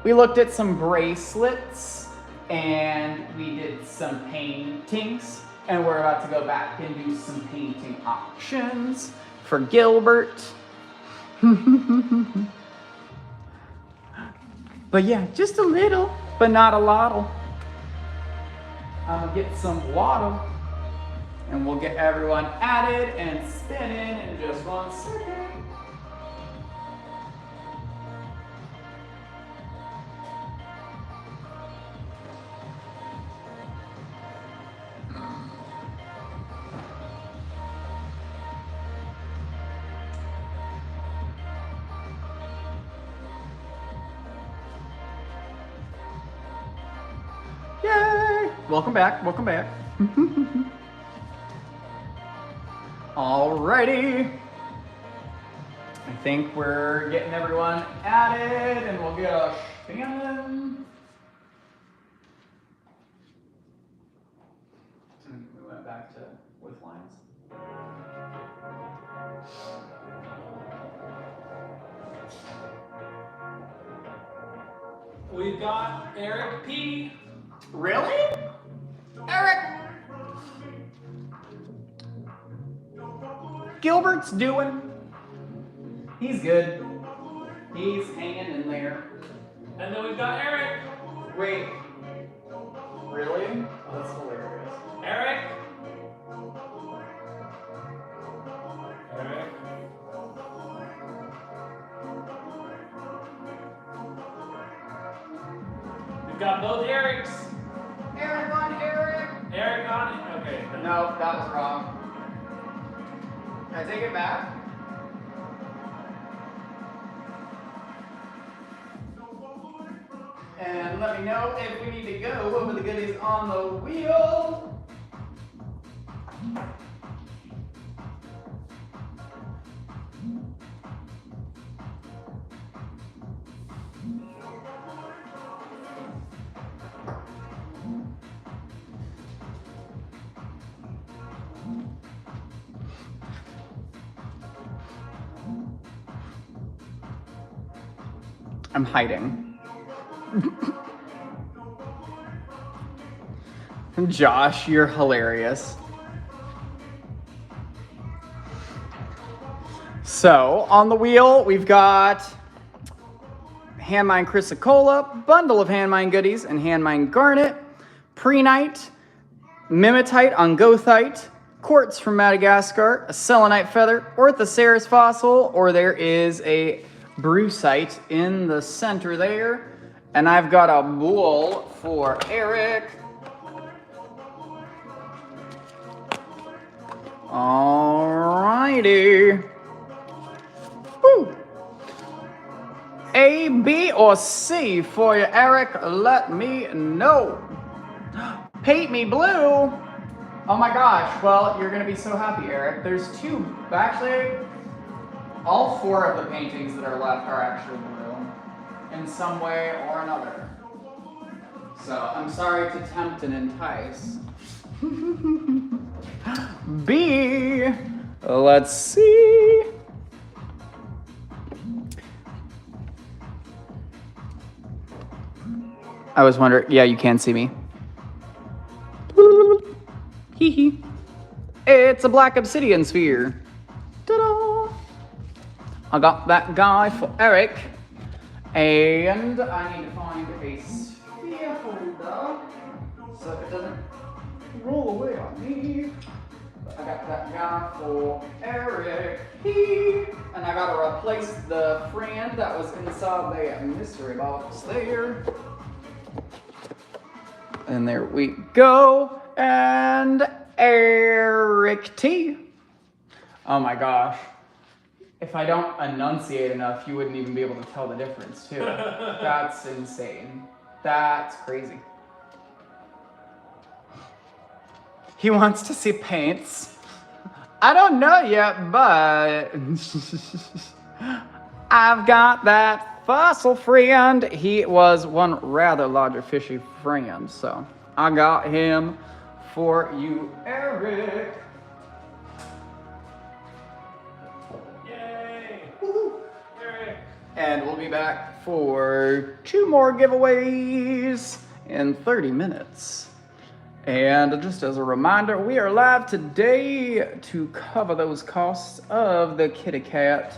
We looked at some bracelets and we did some paintings. And we're about to go back and do some painting auctions for Gilbert. But yeah, just a little, but not a lot. I'm gonna get some water. And we'll get everyone added and spinning in just 1 second. Yay! Welcome back, welcome back. Alrighty. I think we're getting everyone added and we'll get a spin. We went back to with lines. We've got Eric P. Really? Eric! Gilbert's doing. He's good. He's hanging in there. And then we've got Eric. Wait. Really? Oh, that's hilarious. Eric. Eric. We've got both Erics. Eric on Eric. Eric on it. Okay. No, that was wrong. Can I take it back? And let me know if we need to go over the goodies on the wheel. I'm hiding. Josh, you're hilarious. So, on the wheel, we've got Handmine Chrysocolla, bundle of Handmine goodies, and Handmine Garnet, Prehnite, Mimetite on Gothite, Quartz from Madagascar, a Selenite feather, Orthoceras fossil, or there is a brucite in the center there. And I've got a bowl for Eric. Alrighty. Woo. A, B, or C for you, Eric. Let me know. Paint me blue. Oh my gosh. Well, you're going to be so happy, Eric. There's two. Actually, all four of the paintings that are left are actually blue in some way or another. So I'm sorry to tempt and entice. B. Let's see. I was wondering. Yeah, you can see me. Hee hee. It's a black obsidian sphere. Ta-da! I got that guy for Eric. And I need to find a sphere holder so it doesn't roll away on me. But I got that guy for Eric. And I gotta replace the friend that was inside the mystery box there. And there we go. And Eric T. Oh my gosh. If I don't enunciate enough, you wouldn't even be able to tell the difference, too. That's insane. That's crazy. He wants to see paints. I don't know yet, but I've got that fossil friend. He was one rather larger fishy friend, so I got him for you, Eric. Yay! Eric. And we'll be back for 2 more giveaways in 30 minutes. And just as a reminder, we are live today to cover those costs of the kitty cat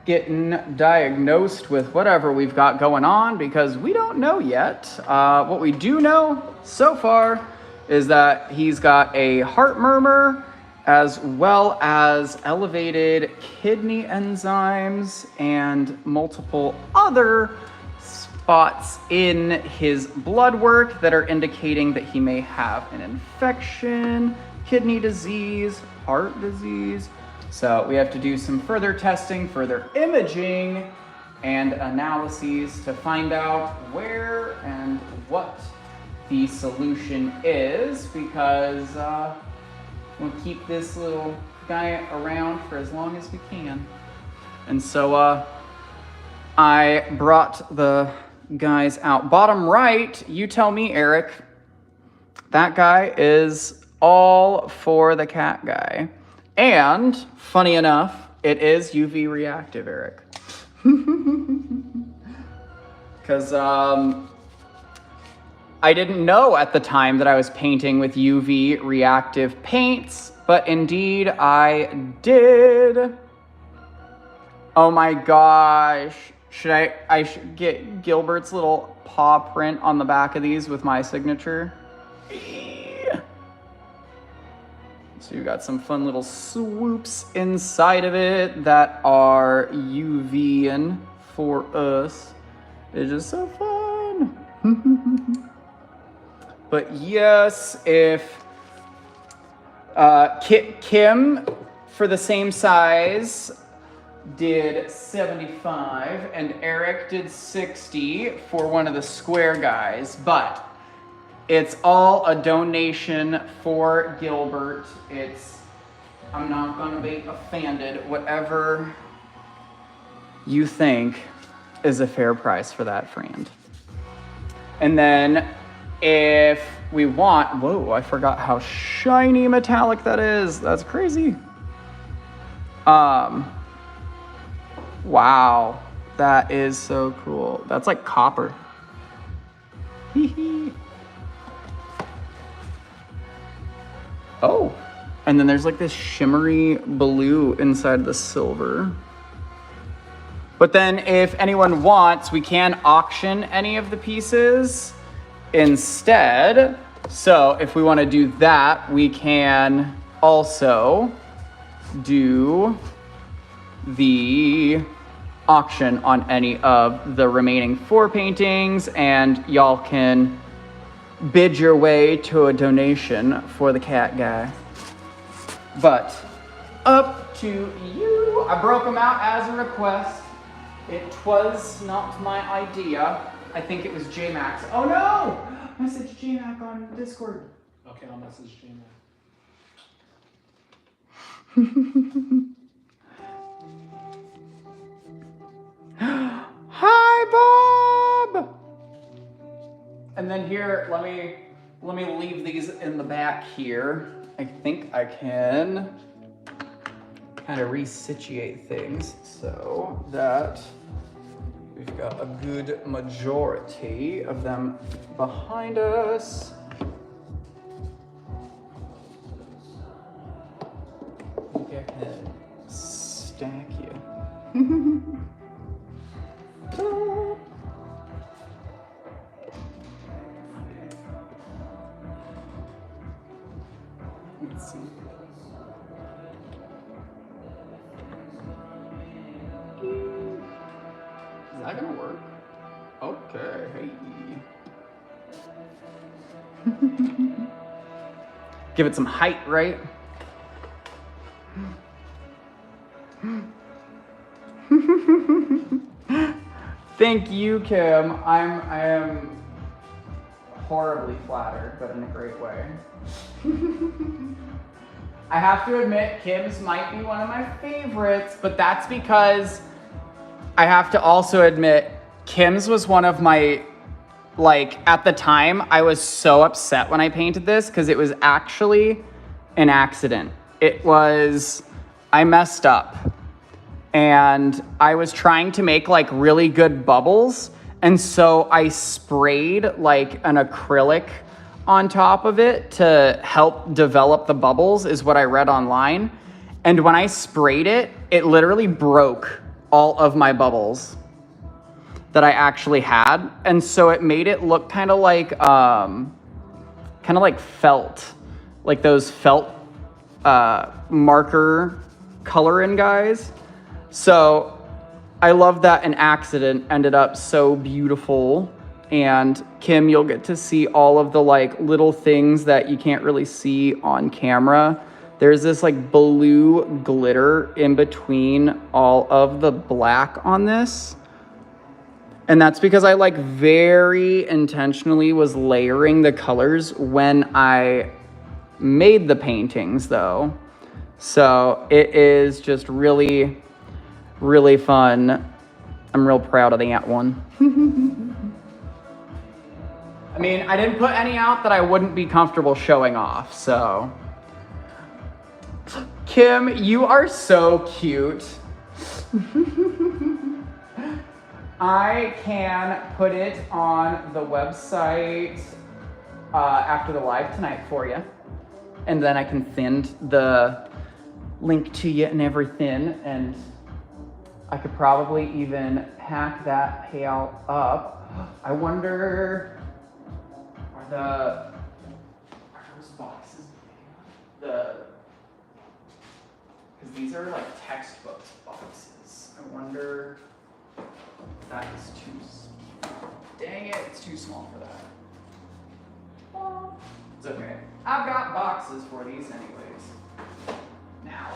getting diagnosed with whatever we've got going on, because we don't know yet. What we do know so far is that he's got a heart murmur, as well as elevated kidney enzymes and multiple other spots in his blood work that are indicating that he may have an infection, kidney disease, heart disease. So we have to do some further testing, further imaging, and analyses to find out where and what the solution is, because we'll keep this little guy around for as long as we can. And so I brought the guys out. Bottom right, you tell me, Eric, that guy is all for the cat guy. And funny enough, it is UV reactive, Eric. Because I didn't know at the time that I was painting with UV reactive paints, but indeed I did. Oh my gosh. Should I should get Gilbert's little paw print on the back of these with my signature. So you got some fun little swoops inside of it that are UV-ing for us. It's just so fun. But yes, if Kim, for the same size, did 75, and Eric did 60 for one of the square guys, but it's all a donation for Gilbert. I'm not gonna be offended. Whatever you think is a fair price for that friend. And then if we want, whoa, I forgot how shiny metallic that is. That's crazy. Wow, that is so cool. That's like copper. Hee hee. Oh, and then there's like this shimmery blue inside the silver. But then if anyone wants, we can auction any of the pieces instead. So if we want to do that, we can also do the auction on any of the remaining 4 paintings, and y'all can bid your way to a donation for the cat guy. But up to you. I broke them out as a request. It was not my idea. I think it was J-Max. Oh no! Message J-Mac on Discord. Okay, I'll message J-Mac. Hi, Bob! And then here, let me leave these in the back here. I think I can kind of resituate things so that we've got a good majority of them behind us. I think I can stack you. Let's see. Is that gonna work? Okay, hey. Give it some height, right? Thank you, Kim. I am horribly flattered, but in a great way. I have to admit, Kim's might be one of my favorites, but that's because I have to also admit, Kim's was one of my, like, at the time, I was so upset when I painted this because it was actually an accident. I messed up and I was trying to make like really good bubbles. And so I sprayed like an acrylic on top of it to help develop the bubbles, is what I read online. And when I sprayed it, it literally broke all of my bubbles that I actually had. And so it made it look kind of like felt, like those felt marker coloring guys. So I love that an accident ended up so beautiful. And Kim, you'll get to see all of the like little things that you can't really see on camera. There's this like blue glitter in between all of the black on this. And that's because I like very intentionally was layering the colors when I made the paintings though. So it is just really, really fun. I'm real proud of that one. I mean, I didn't put any out that I wouldn't be comfortable showing off, so. Kim, you are so cute. I can put it on the website after the live tonight for you. And then I can send the link to you and everything. And I could probably even pack that payout up. I wonder, are those boxes because these are like textbook boxes. I wonder if that is too small. Dang it, it's too small for that. It's okay. I've got boxes for these anyways. Now.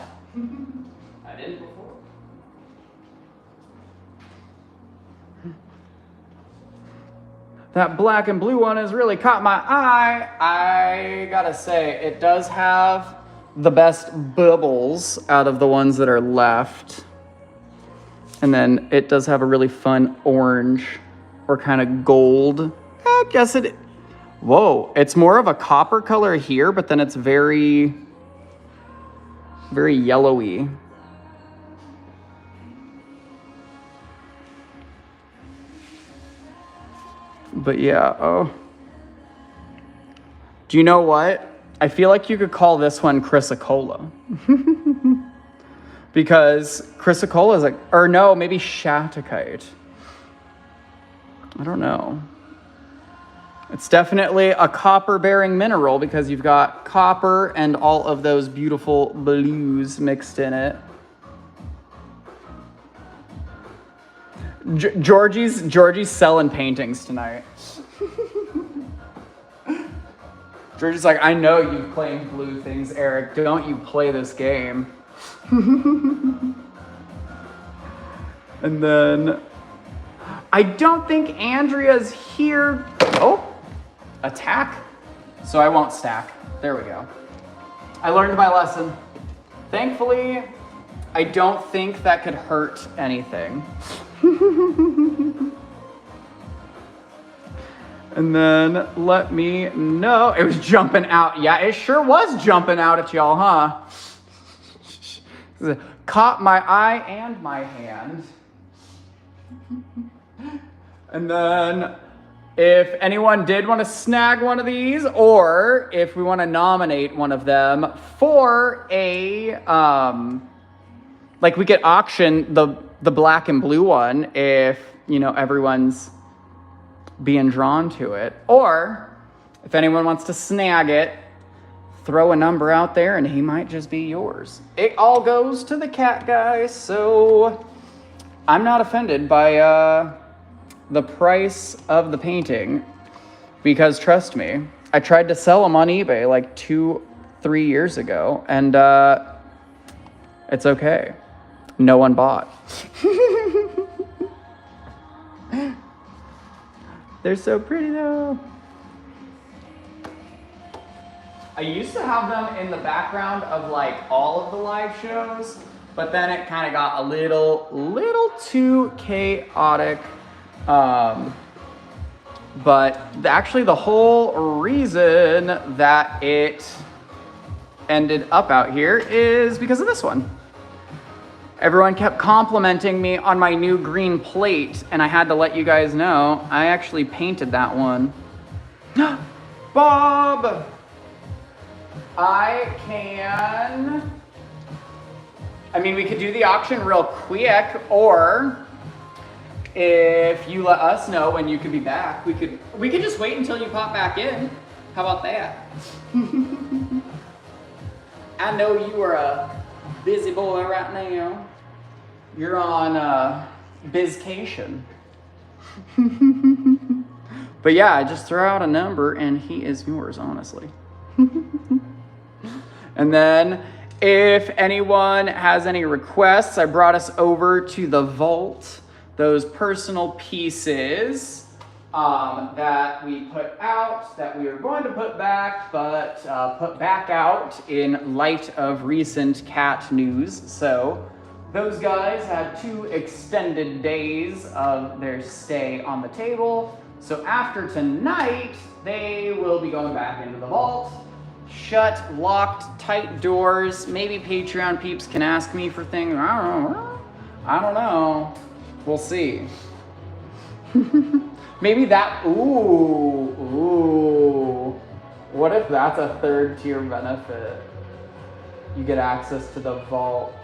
I didn't before. That black and blue one has really caught my eye. I gotta say, it does have the best bubbles out of the ones that are left. And then it does have a really fun orange or kind of gold. I guess it, whoa, it's more of a copper color here, but then it's very, very yellowy. But yeah, oh. Do you know what? I feel like you could call this one Chrysocolla. Because Chrysocolla is like, or no, maybe Shattuckite. I don't know. It's definitely a copper-bearing mineral because you've got copper and all of those beautiful blues mixed in it. Georgie's selling paintings tonight. Georgie's like, I know you claim blue things, Eric. Don't you play this game? And then I don't think Andrea's here. Oh, attack. So I won't stack. There we go. I learned my lesson. Thankfully, I don't think that could hurt anything. And then let me know. It was jumping out. Yeah, it sure was jumping out at y'all, huh? Caught my eye and my hand. And then if anyone did want to snag one of these, or if we want to nominate one of them for a, like we could auction the black and blue one if, you know, everyone's being drawn to it. Or if anyone wants to snag it, throw a number out there and he might just be yours. It all goes to the cat guy, so I'm not offended by the price of the painting, because trust me, I tried to sell them on eBay like 2-3 years ago, and it's okay. No one bought. They're so pretty though. I used to have them in the background of like all of the live shows, but then it kind of got a little too chaotic. But actually the whole reason that it ended up out here is because of this one. Everyone kept complimenting me on my new green plate, and I had to let you guys know I actually painted that one. Bob! We could do the auction real quick, or if you let us know when you could be back, we could just wait until you pop back in. How about that? I know you are a busy boy right now. You're on bizcation. But yeah, just throw out a number and he is yours, honestly. And then if anyone has any requests, I brought us over to the vault, those personal pieces that we put out, that we were going to put back, but put back out in light of recent cat news. So those guys had 2 extended days of their stay on the table. So after tonight, they will be going back into the vault. Shut, locked, tight doors. Maybe Patreon peeps can ask me for things. I don't know. We'll see. Maybe that, ooh. What if that's a 3rd tier benefit? You get access to the vault.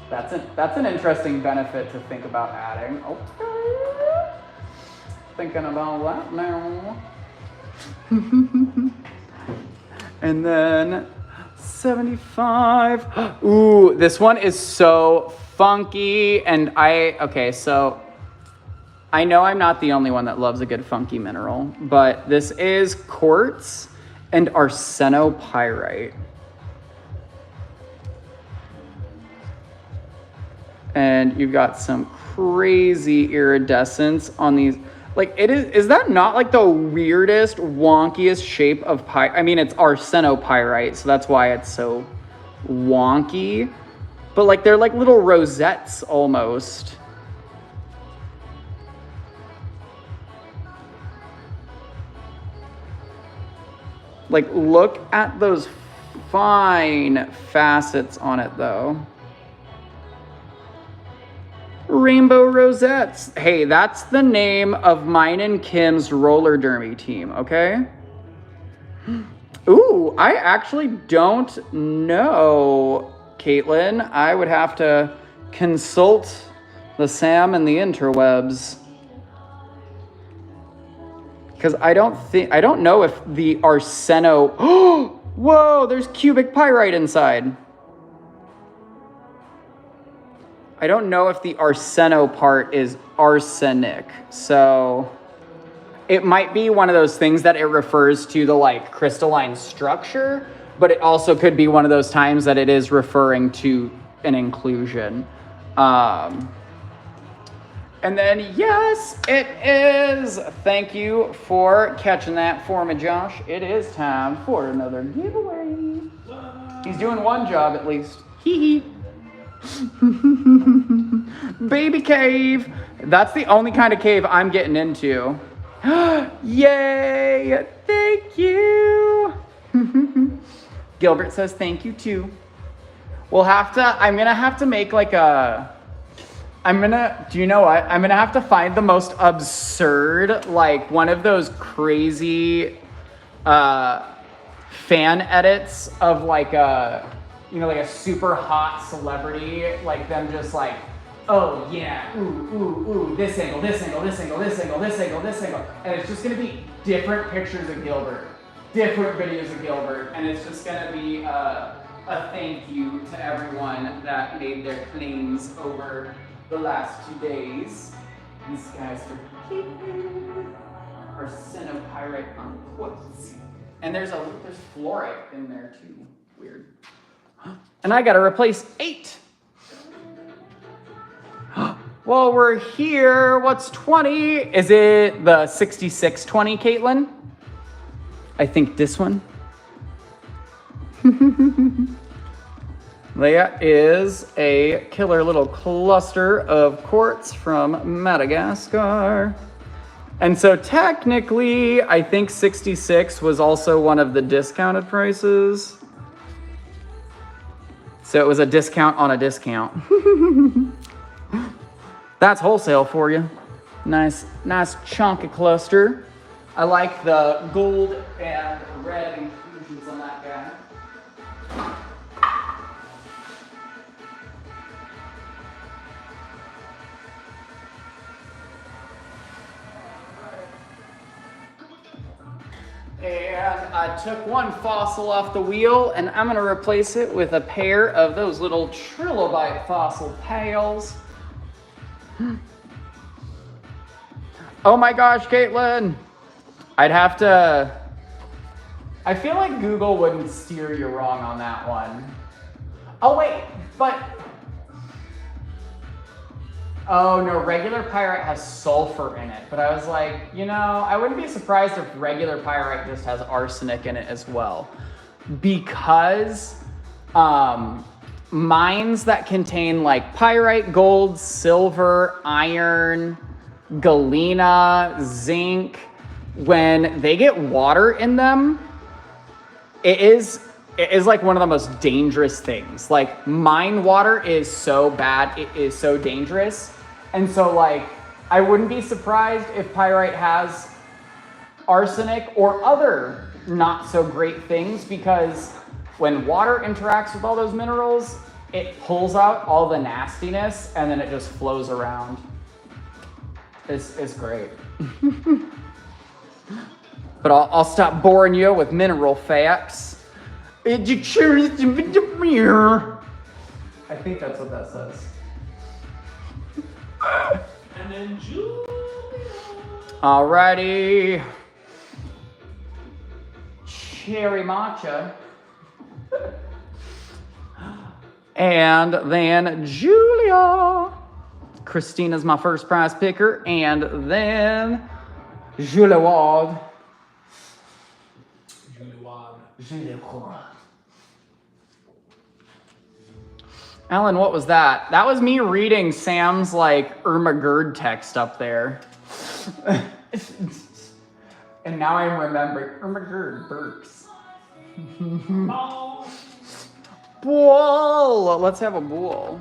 That's an interesting benefit to think about adding. Okay. Thinking about that now. And then 75. Ooh, this one is so funky. And so I know I'm not the only one that loves a good funky mineral, but this is quartz and arsenopyrite. And you've got some crazy iridescence on these. Like, is that not like the weirdest, wonkiest shape of it's arsenopyrite, so that's why it's so wonky. But like, they're like little rosettes almost. Like, look at those fine facets on it though. Rainbow rosettes. Hey, that's the name of mine and Kim's roller derby team, okay? Ooh, I actually don't know, Caitlin. I would have to consult the Sam and the interwebs. Because I don't know if the arseno... Whoa, there's cubic pyrite inside. I don't know if the arseno part is arsenic, so it might be one of those things that it refers to the like crystalline structure, but it also could be one of those times that it is referring to an inclusion. And then, yes, it is. Thank you for catching that for me, Josh. It is time for another giveaway. He's doing one job at least. Hee hee. Baby cave. That's the only kind of cave I'm getting into. Yay! Thank you. Gilbert says thank you too. I'm gonna have to make like a, do you know what? I'm gonna have to find the most absurd, like one of those crazy fan edits of like a, like a super hot celebrity, like them just like, oh yeah, ooh, this angle, this angle, this angle, this angle, this angle, this angle. And it's just gonna be different pictures of Gilbert, different videos of Gilbert, and it's just gonna be a thank you to everyone that made their claims over the last 2 days. These guys are arsenopyrite on quartz. And there's fluorite in there too. Weird. And I gotta replace 8. Well, we're here. What's 20? Is it the 6620, Caitlin? I think this one. That is a killer little cluster of quartz from Madagascar. And so technically, I think 66 was also one of the discounted prices. So it was a discount on a discount. That's wholesale for you. Nice chunky cluster. I like the gold and red inclusions on that guy. And I took one fossil off the wheel, and I'm gonna replace it with a pair of those little trilobite fossil pails. Oh my gosh, Caitlin! I feel like Google wouldn't steer you wrong on that one. Oh wait, oh no, regular pyrite has sulfur in it. But I was like, I wouldn't be surprised if regular pyrite just has arsenic in it as well. Because mines that contain like pyrite, gold, silver, iron, galena, zinc, when they get water in them, it is like one of the most dangerous things. Like mine water is so bad, it is so dangerous. And so like, I wouldn't be surprised if pyrite has arsenic or other not so great things, because when water interacts with all those minerals, it pulls out all the nastiness and then it just flows around. It's great. But I'll stop boring you with mineral facts. I think that's what that says. And then Julia. Alrighty. Cherry matcha. And then Julia. Christina's my first prize picker. And then Julia Ward. Alan, what was that? That was me reading Sam's like Irma Gerd text up there. And now I'm remembering Irma Gerd Burks. Bowl. Let's have a bowl.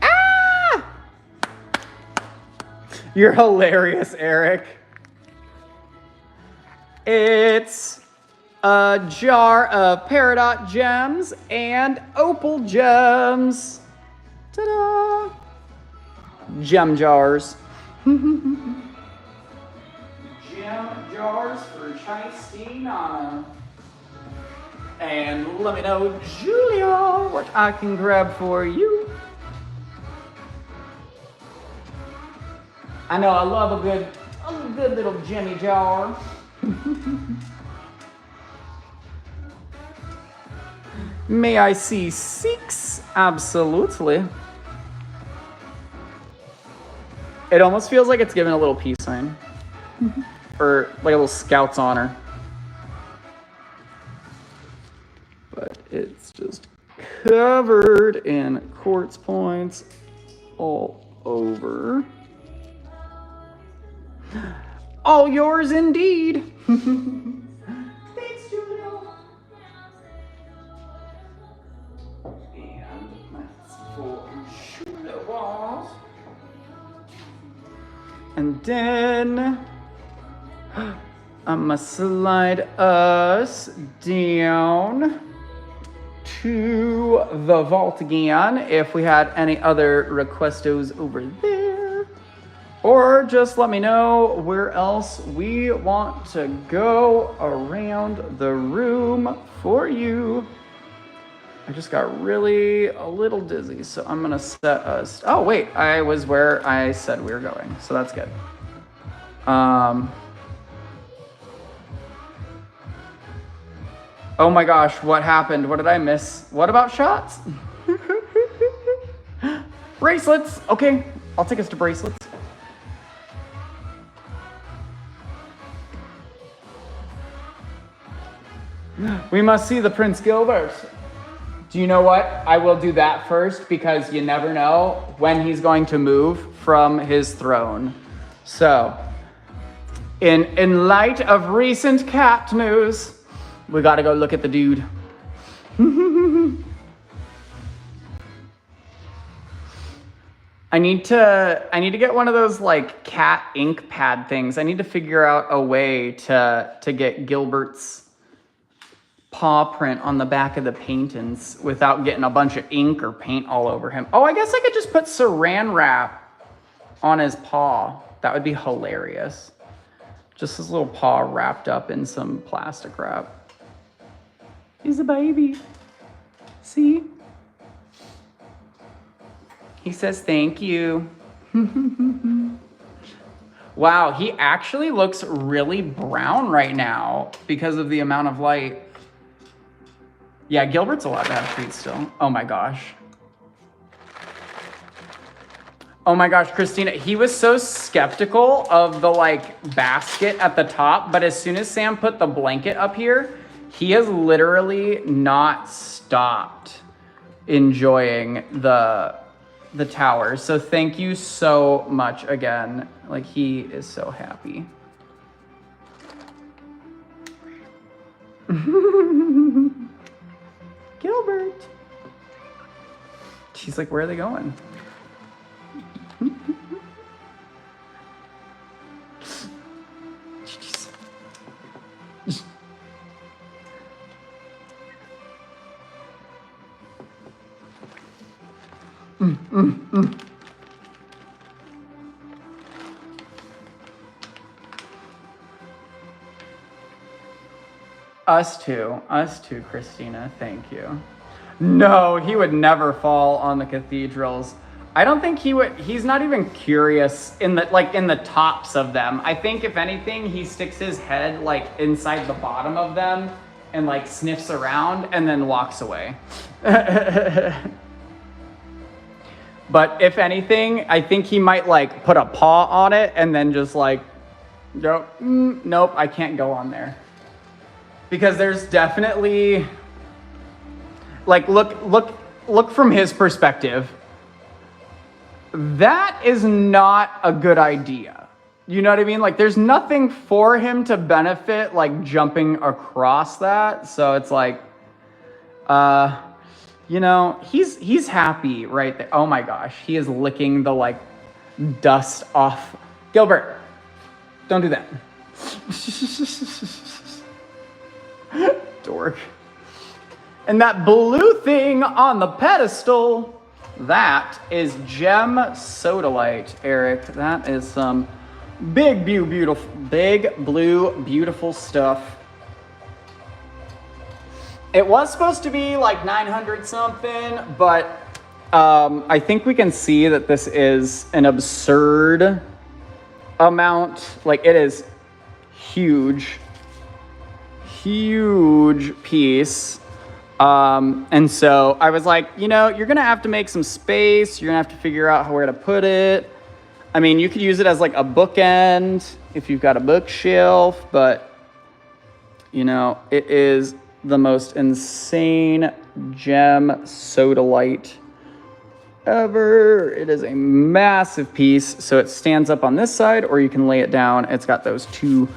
Ah! You're hilarious, Eric. It's a jar of peridot gems and opal gems. Ta-da! Gem jars. Gem jars for Chai Nana. And let me know, Julia, what I can grab for you. I know I love a good little Jimmy jar. May I see 6? Absolutely. It almost feels like it's giving a little peace sign. Or like a little scout's honor. But it's just covered in quartz points all over. All yours indeed. Thanks, Julia. And that's for Julia walls. And then I'm gonna slide us down to the vault again if we had any other requestos over there. Or just let me know where else we want to go around the room for you. I just got really a little dizzy, so I'm gonna set us. Oh wait, I was where I said we were going, so that's good. Oh my gosh, what happened? What did I miss? What about shots? Bracelets. Okay, I'll take us to bracelets. We must see the Prince Gilbert. Do you know what? I will do that first because you never know when he's going to move from his throne. So, in light of recent cat news, we gotta go look at the dude. I need to get one of those like cat ink pad things. I need to figure out a way to get Gilbert's paw print on the back of the paintings without getting a bunch of ink or paint all over him. Oh, I guess I could just put saran wrap on his paw. That would be hilarious. Just his little paw wrapped up in some plastic wrap. He's a baby. See? He says thank you. Wow, he actually looks really brown right now because of the amount of light. Yeah, Gilbert's allowed to have treats still. Oh my gosh. Oh my gosh, Christina, he was so skeptical of the like basket at the top, but as soon as Sam put the blanket up here, he has literally not stopped enjoying the towers. So thank you so much again. Like, he is so happy. Gilbert. She's like, where are they going? Us too, Christina, thank you. No, he would never fall on the cathedrals. I don't think he would. He's not even curious in the tops of them. I think if anything, he sticks his head like inside the bottom of them and like sniffs around and then walks away. But if anything, I think he might like put a paw on it and then just like, nope, I can't go on there. Because there's definitely, like, look from his perspective. That is not a good idea. You know what I mean? Like, there's nothing for him to benefit, like, jumping across that. So it's like, you know, he's happy right there. Oh my gosh, he is licking the, like, dust off. Gilbert, don't do that. Dork. And that blue thing on the pedestal, that is gem sodalite, Eric. That is some big blue, beautiful stuff. It was supposed to be like 900 something, but I think we can see that this is an absurd amount. Like, it is huge piece. And so I was like, you know, you're gonna have to make some space. You're gonna have to figure out where to put it. I mean, you could use it as like a bookend if you've got a bookshelf, but you know, it is the most insane gem sodalite ever. It is a massive piece. So it stands up on this side, or you can lay it down. It's got those two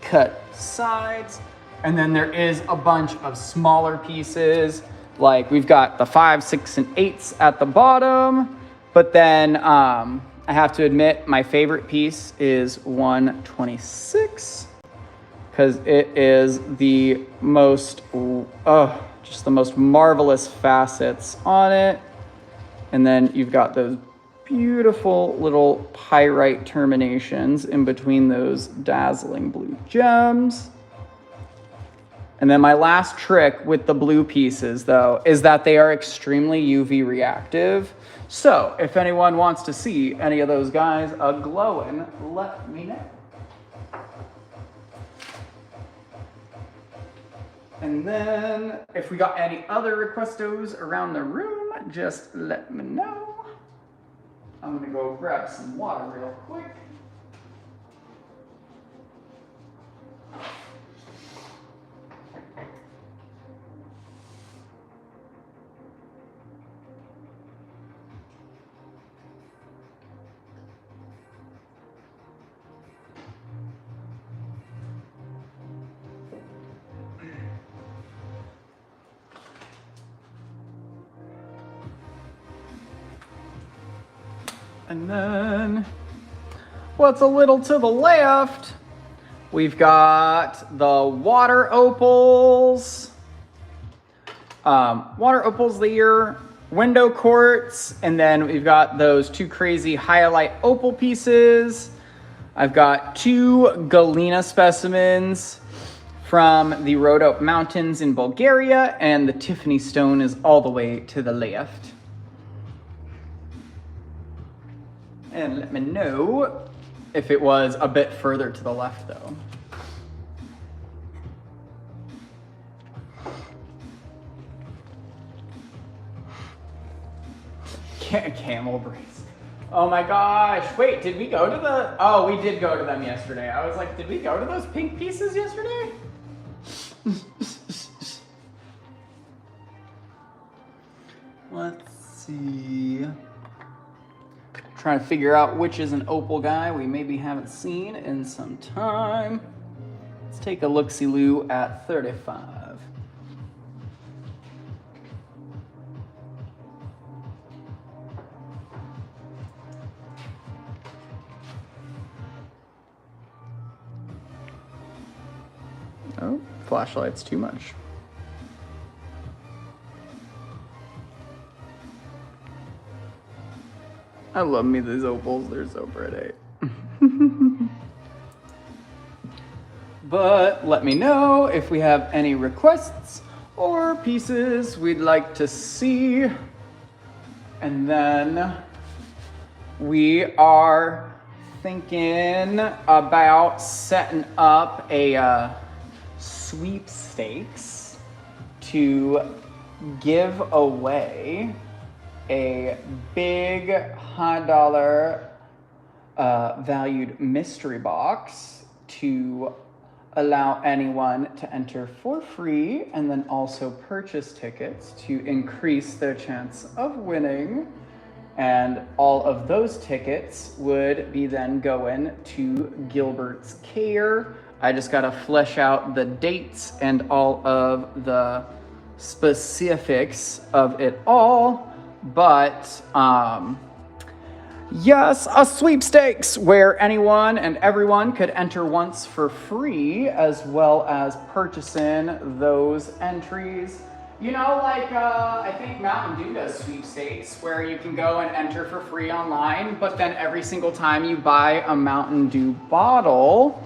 cut sides. And then there is a bunch of smaller pieces. Like we've got the 5, 6, and 8s at the bottom. But then I have to admit, my favorite piece is 126. Because it is the most, just the most marvelous facets on it. And then you've got those beautiful little pyrite terminations in between those dazzling blue gems. And then my last trick with the blue pieces, though, is that they are extremely UV reactive. So if anyone wants to see any of those guys glowing, let me know. And then if we got any other requestos around the room, just let me know. I'm gonna go grab some water real quick. And then what's a little to the left, we've got the water opals. Water opals there, window quartz, and then we've got those two crazy hyalite opal pieces. I've got 2 galena specimens from the Rhodope Mountains in Bulgaria, and the Tiffany stone is all the way to the left. And let me know if it was a bit further to the left, though. Camel bracelet. Oh my gosh. Wait, did we go to the... Oh, we did go to them yesterday. I was like, did we go to those pink pieces yesterday? Let's see. Trying to figure out which is an opal guy we maybe haven't seen in some time. Let's take a look-see-loo at 35. Oh, flashlight's too much. I love me these opals, they're so pretty. But let me know if we have any requests or pieces we'd like to see. And then we are thinking about setting up a sweepstakes to give away a big $100 valued mystery box to allow anyone to enter for free, and then also purchase tickets to increase their chance of winning. And all of those tickets would be then going to Gilbert's care. I just gotta flesh out the dates and all of the specifics of it all. But yes, a sweepstakes where anyone and everyone could enter once for free, as well as purchasing those entries. You know, like I think Mountain Dew does sweepstakes where you can go and enter for free online, but then every single time you buy a Mountain Dew bottle,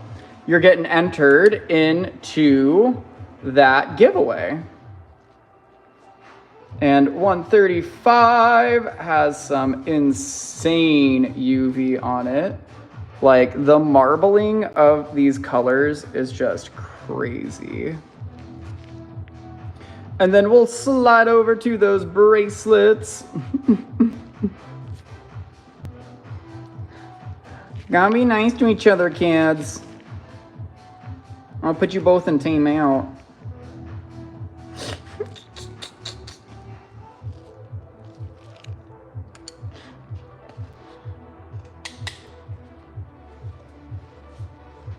you're getting entered into that giveaway. And 135 has some insane UV on it. Like, the marbling of these colors is just crazy. And then we'll slide over to those bracelets. Gotta be nice to each other, kids. I'll put you both in team out.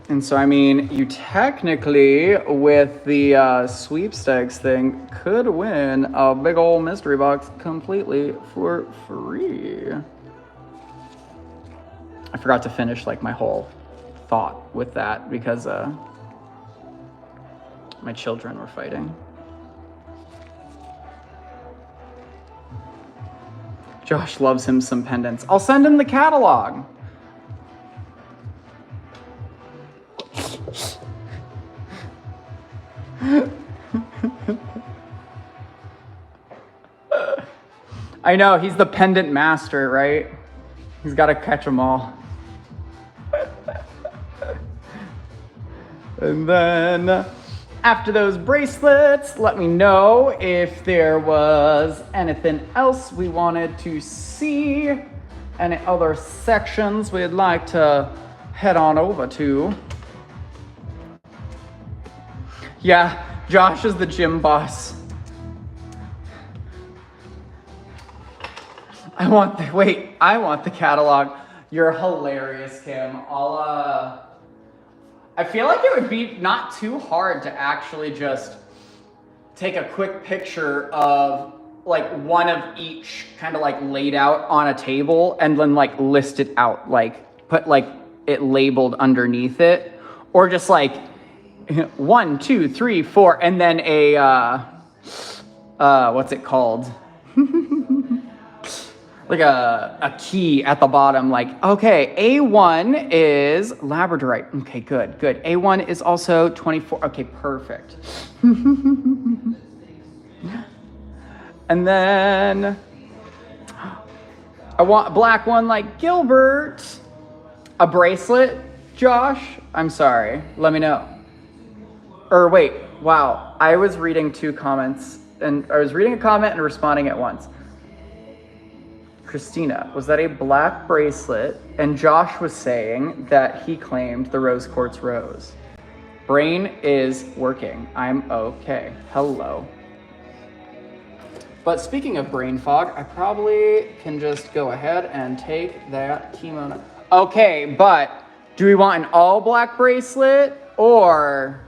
And so, I mean, you technically, with the sweepstakes thing, could win a big old mystery box completely for free. I forgot to finish, like, my whole thought with that because my children were fighting. Josh loves him some pendants. I'll send him the catalog. I know, he's the pendant master, right? He's got to catch them all. And then after those bracelets, let me know if there was anything else we wanted to see, any other sections we'd like to head on over to. Yeah, Josh is the gym boss. I want the catalog. You're hilarious, Kim. I feel like it would be not too hard to actually just take a quick picture of like one of each kind of like laid out on a table and then like list it out, like put like it labeled underneath it, or just like 1, 2, 3, 4, and then a what's it called? Like a key at the bottom, like, okay, A1 is labradorite. Okay, good. A1 is also 24. Okay, perfect. And then I want a black one like Gilbert. A bracelet, Josh? I'm sorry, let me know. Or wait, wow, I was reading two comments, and I was reading a comment and responding at once. Christina, was that a black bracelet? And Josh was saying that he claimed the rose quartz rose. Brain is working. I'm okay. Hello. But speaking of brain fog, I probably can just go ahead and take that kimono. Okay, but do we want an all black bracelet, or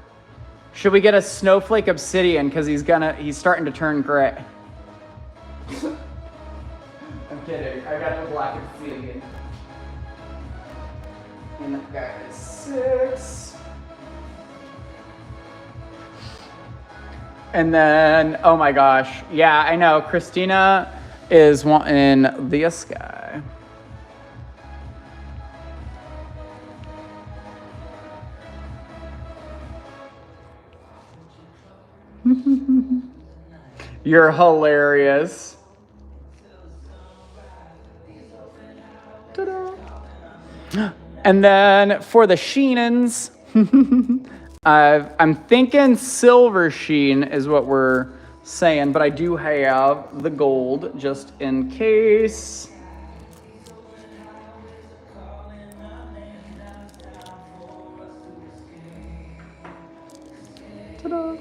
should we get a snowflake obsidian because he's starting to turn gray? I'm kidding. I got the black obsidian. And that guy is 6. And then, oh my gosh. Yeah, I know. Christina is wanting this guy. You're hilarious. Ta-da. And then for the Sheenans, I'm thinking silver sheen is what we're saying, but I do have the gold just in case. Ta-da.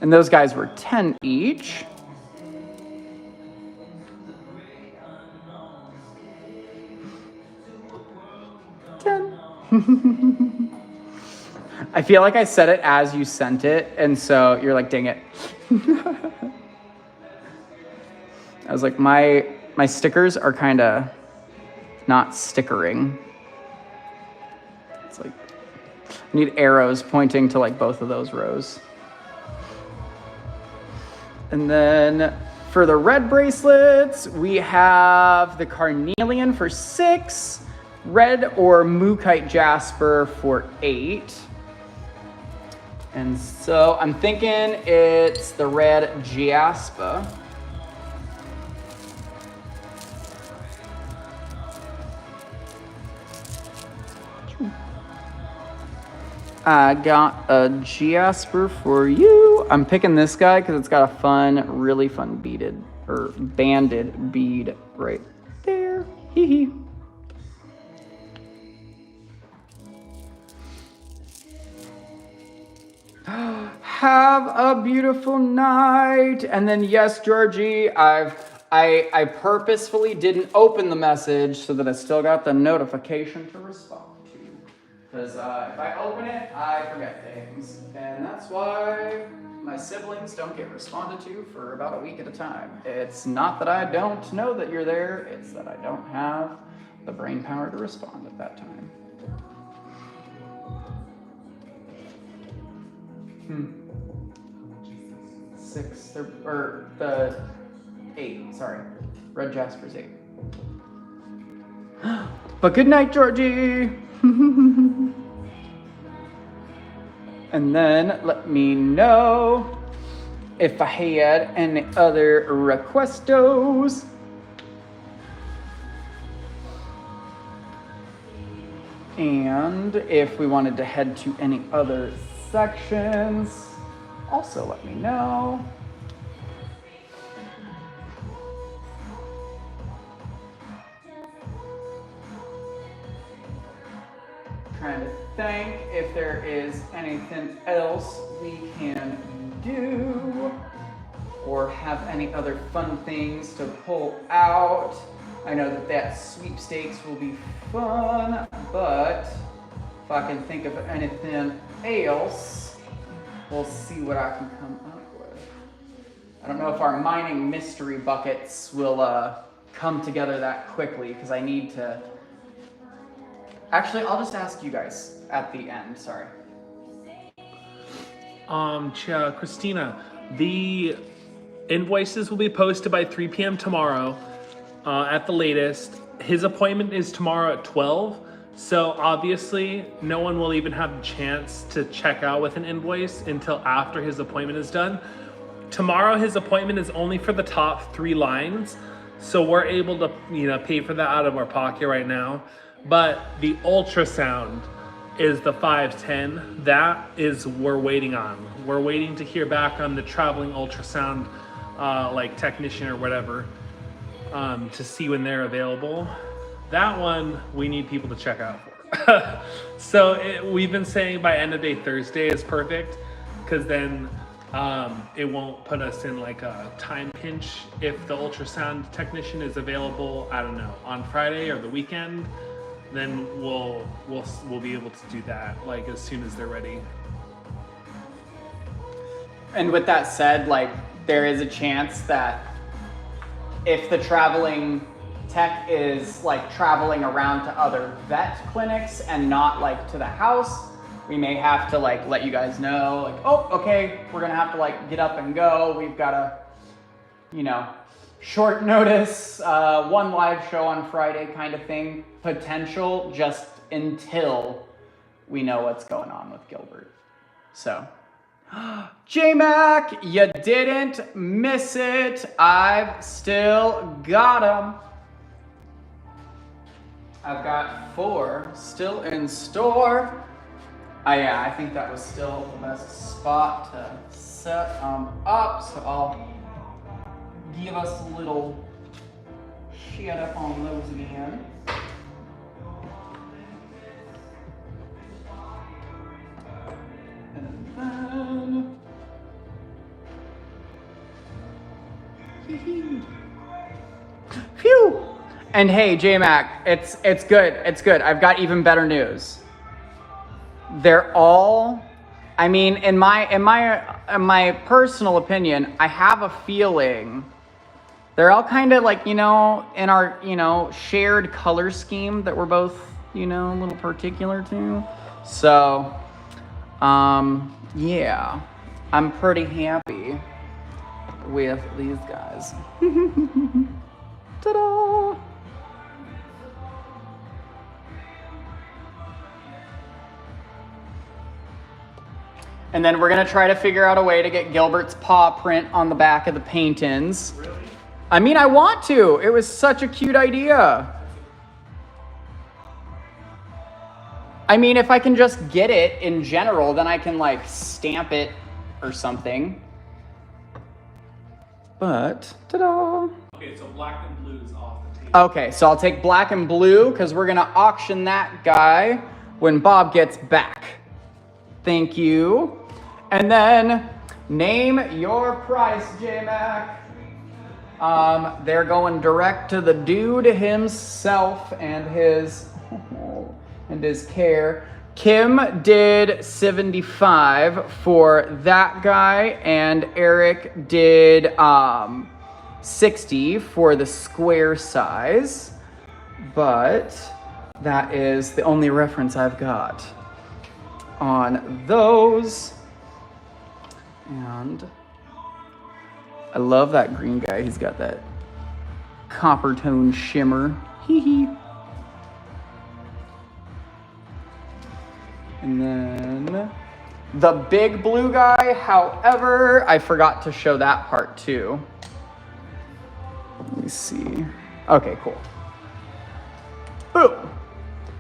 And those guys were 10 each. I feel like I said it as you sent it, and so you're like, dang it. I was like, my stickers are kind of not stickering. It's like, I need arrows pointing to like both of those rows. And then for the red bracelets, we have the carnelian for 6. Red or Mookite Jasper for 8. And so I'm thinking it's the red Jasper. I got a Jasper for you. I'm picking this guy because it's got a fun, really fun beaded or banded bead right there. Hee hee. Have a beautiful night. And then yes, Georgie, I purposefully didn't open the message so that I still got the notification to respond to. Because if I open it, I forget things. And that's why my siblings don't get responded to for about a week at a time. It's not that I don't know that you're there, it's that I don't have the brain power to respond at that time. 6, or the 8, sorry. Red Jasper's 8. But good night, Georgie. And then let me know if I had any other requestos. And if we wanted to head to any other sections, also let me know. Trying to think if there is anything else we can do or have any other fun things to pull out. I know that sweepstakes will be fun, but if I can think of anything else, we'll see what I can come up with. I don't know if our mining mystery buckets will come together that quickly because I need to. Actually, I'll just ask you guys at the end. Sorry. Christina, the invoices will be posted by 3 p.m. tomorrow at the latest. His appointment is tomorrow at 12. So obviously, no one will even have the chance to check out with an invoice until after his appointment is done. Tomorrow, his appointment is only for the top 3 lines. So we're able to, pay for that out of our pocket right now. But the ultrasound is the 510. That is we're waiting on. We're waiting to hear back on the traveling ultrasound technician or whatever to see when they're available. That one we need people to check out for. So we've been saying by end of day Thursday is perfect because then it won't put us in like a time pinch if the ultrasound technician is available, I don't know, on Friday or the weekend. Then we'll be able to do that like as soon as they're ready. And with that said, there is a chance that if the traveling tech is traveling around to other vet clinics and not to the house, we may have to let you guys know oh, okay, we're gonna have to get up and go. We've got a short notice, one live show on Friday kind of thing, potential just until we know what's going on with Gilbert. So, J-Mac, you didn't miss it. I've still got them. I've got 4 still in store. Yeah, I think that was still the best spot to set them up, so I'll give us a little shut up on those again. And then... Phew! And hey, J-Mac, it's good, it's good. I've got even better news. They're all, in my personal opinion, I have a feeling they're all kind of in our, shared color scheme that we're both, a little particular to. So, yeah, I'm pretty happy with these guys. Ta-da! And then we're gonna try to figure out a way to get Gilbert's paw print on the back of the paintings. Really? I want to. It was such a cute idea. I mean, if I can just get it in general, then I can like stamp it or something. But, ta-da! Okay, so black and blue is off the table. Okay, so I'll take black and blue because we're gonna auction that guy when Bob gets back. Thank you. And then name your price, J-Mac. They're going direct to the dude himself and his care. Kim did 75 for that guy, and Eric did 60 for the square size. But that is the only reference I've got on those. And I love that green guy. He's got that copper tone shimmer. Hee hee. And then the big blue guy, however, I forgot to show that part too. Let me see. Okay, cool. Boom.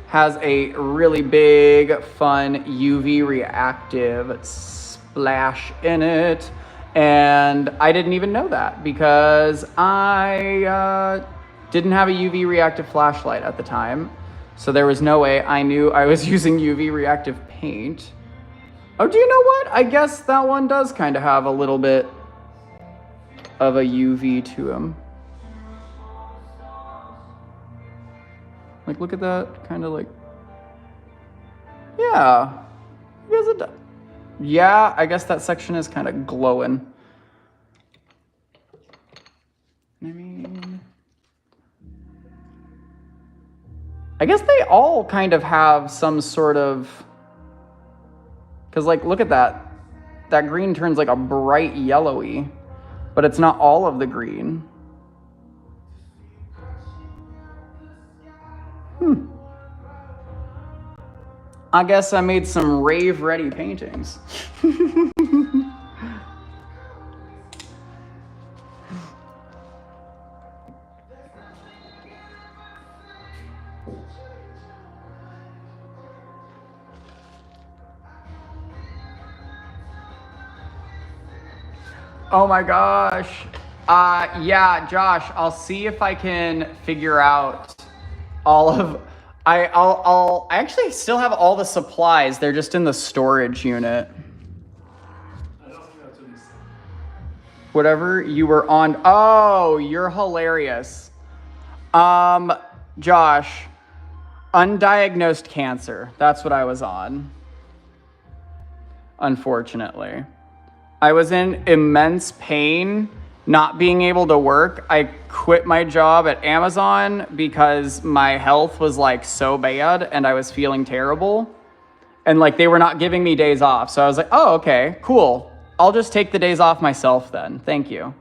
Has a really big, fun UV reactive splash in it. And I didn't even know that because I didn't have a UV reactive flashlight at the time. So there was no way I knew I was using UV reactive paint. Oh, do you know what? I guess that one does kind of have a little bit of a UV to him. Like, look at that, kind of like, yeah, I guess it does. Yeah, I guess that section is kind of glowing. I mean, I guess they all kind of have some sort of, because like, look at that. That green turns like a bright yellowy, but it's not all of the green. I guess I made some rave-ready paintings. Oh my gosh. Yeah, Josh, I'll see if I can figure out all of... I actually still have all the supplies. They're just in the storage unit. I don't think that's what he said. Whatever you were on. Oh, you're hilarious. Josh, undiagnosed cancer. That's what I was on. Unfortunately. I was in immense pain not being able to work. I quit my job at Amazon because my health was like so bad and I was feeling terrible. And like they were not giving me days off. So I was like, oh, okay, cool. I'll just take the days off myself then. Thank you.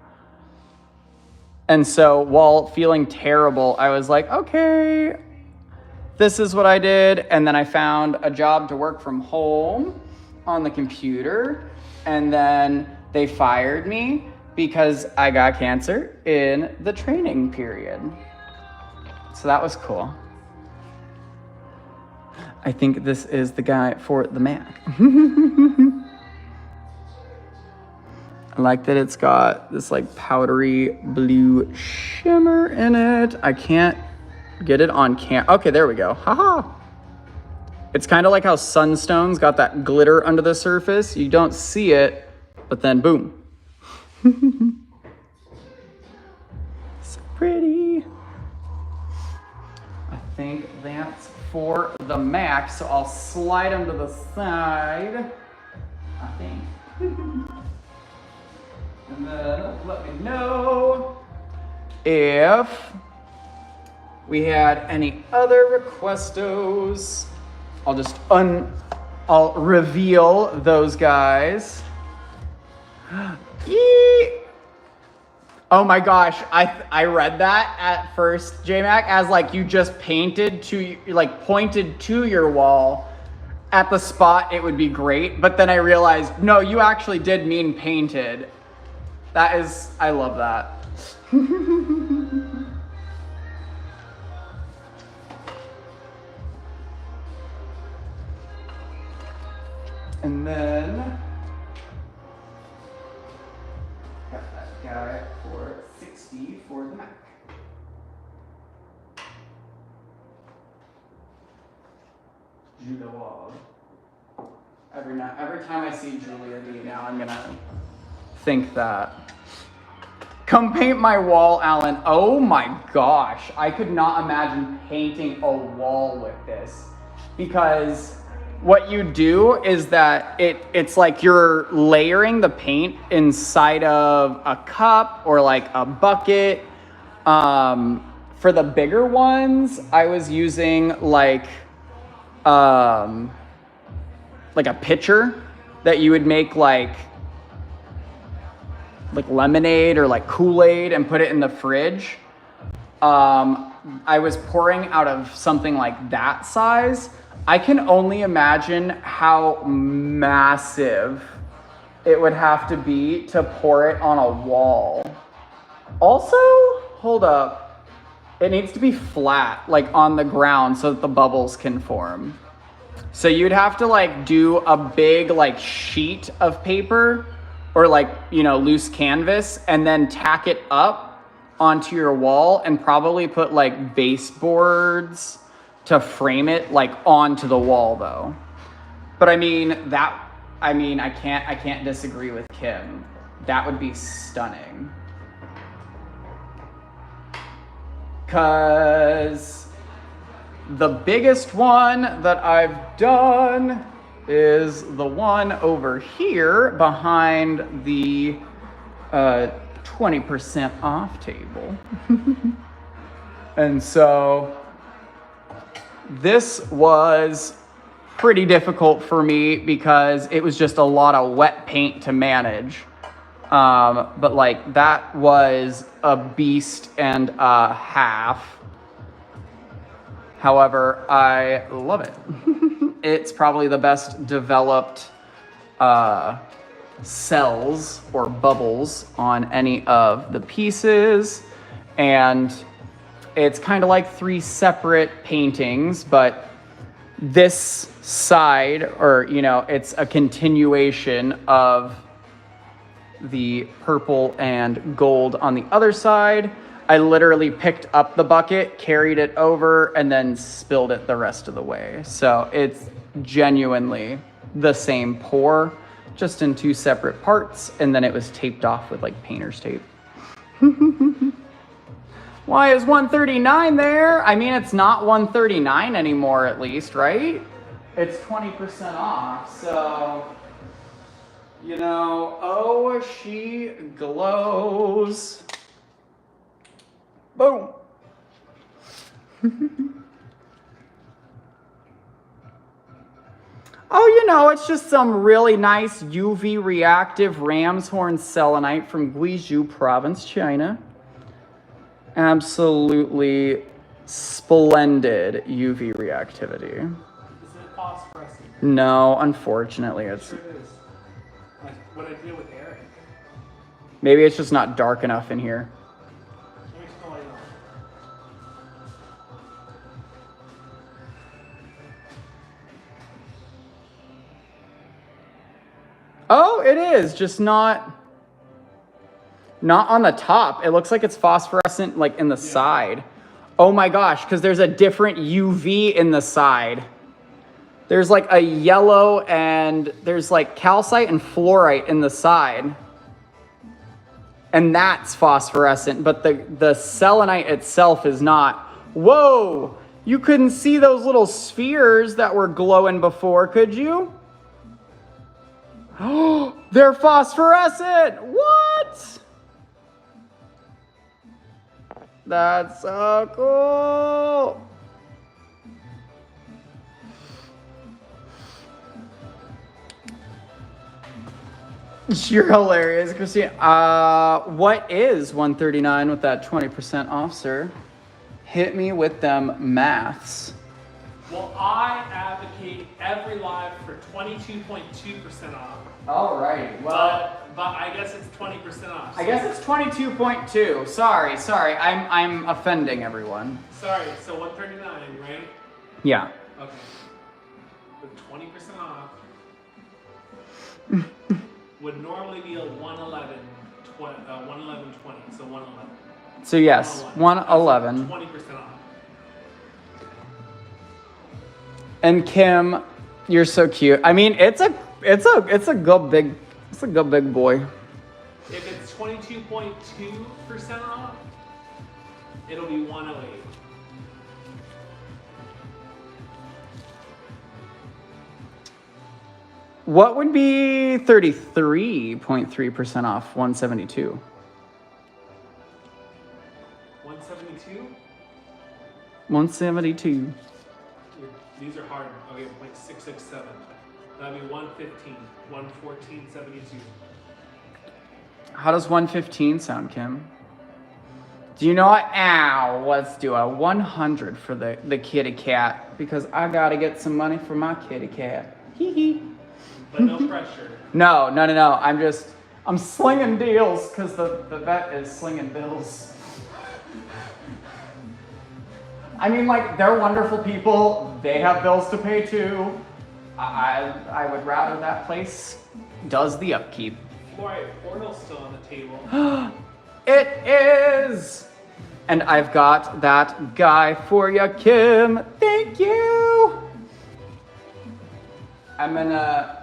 And so while feeling terrible, I was like, okay, this is what I did. And then I found a job to work from home on the computer. And then they fired me because I got cancer in the training period. So that was cool. I think this is the guy for the Mac. I like that it's got this like powdery blue shimmer in it. I can't get it on okay, there we go. Haha. It's kind of like how Sunstone's got that glitter under the surface. You don't see it, but then boom. So pretty. I think that's for the Mac, so I'll slide them to the side, I think. And then let me know if we had any other requestos. I'll just I'll reveal those guys. Oh my gosh, I read that at first, J-Mac, as like you just painted to, like pointed to your wall at the spot it would be great, but then I realized, no, you actually did mean painted. That is, I love that. And then got that guy for 60 for the Mac. Judah Wall. Every time I see Julia D now, I'm gonna think that. Come paint my wall, Alan. Oh my gosh, I could not imagine painting a wall with this, because what you do is that it's like you're layering the paint inside of a cup or like a bucket. For the bigger ones, I was using like a pitcher that you would make like lemonade or like Kool-Aid and put it in the fridge. I was pouring out of something like that size. I can only imagine how massive it would have to be to pour it on a wall. Also, hold up. It needs to be flat, like on the ground, so that the bubbles can form. So you'd have to like do a big like sheet of paper or like, loose canvas, and then tack it up onto your wall and probably put like baseboards to frame it like onto the wall though. But I can't disagree with Kim. That would be stunning. 'Cause the biggest one that I've done is the one over here behind the 20% off table. And so this was pretty difficult for me because it was just a lot of wet paint to manage. But like that was a beast and a half. However, I love it. It's probably the best developed cells or bubbles on any of the pieces. And it's kind of like 3 separate paintings, but this side, or, it's a continuation of the purple and gold on the other side. I literally picked up the bucket, carried it over, and then spilled it the rest of the way. So it's genuinely the same pour, just in 2 separate parts, and then it was taped off with like painter's tape. Why is 139 there? I mean, it's not 139 anymore, at least, right? It's 20% off, so, oh, she glows. Boom. Oh, it's just some really nice UV reactive ram's horn selenite from Guizhou province, China. Absolutely splendid UV reactivity. Is it phosphorescent? No, unfortunately, it's. Sure is. Like what I did with Eric. Maybe it's just not dark enough in here. Let me turn the light on. Oh, it is just not on the top. It looks like it's phosphorescent like in the side. Oh my gosh, because there's a different UV in the side. There's like a yellow and there's like calcite and fluorite in the side. And that's phosphorescent, but the selenite itself is not. Whoa, you couldn't see those little spheres that were glowing before, could you? Oh, they're phosphorescent! What? That's so cool! You're hilarious, Christine. What is 139 with that 20% off, sir? Hit me with them maths. Well, I advocate every live for 22.2% off. All right. Well, but I guess it's 20% off. So I guess it's 22.2. Sorry. I'm offending everyone. Sorry. So 139, right? Yeah. Okay. With 20% off. would normally be a 111, 111.20, so 111. So yes, 111. 20% off. And Kim, you're so cute. I mean, it's a good big boy. If it's 22.2% off, it'll be 108. What would be 33.3% off 172? 172? 172. These are hard. Okay, 0.667. That'd be 115. 114.72. How does 115 sound, Kim? Do you know what? Ow, let's do a 100 for the kitty cat because I gotta get some money for my kitty cat. Hee hee. But no pressure. No. I'm slinging deals because the vet is slinging bills. I mean, like, they're wonderful people. They have bills to pay too. I would rather that place does the upkeep. Right, portal's still on the table. It is! And I've got that guy for you, Kim. Thank you! I'm gonna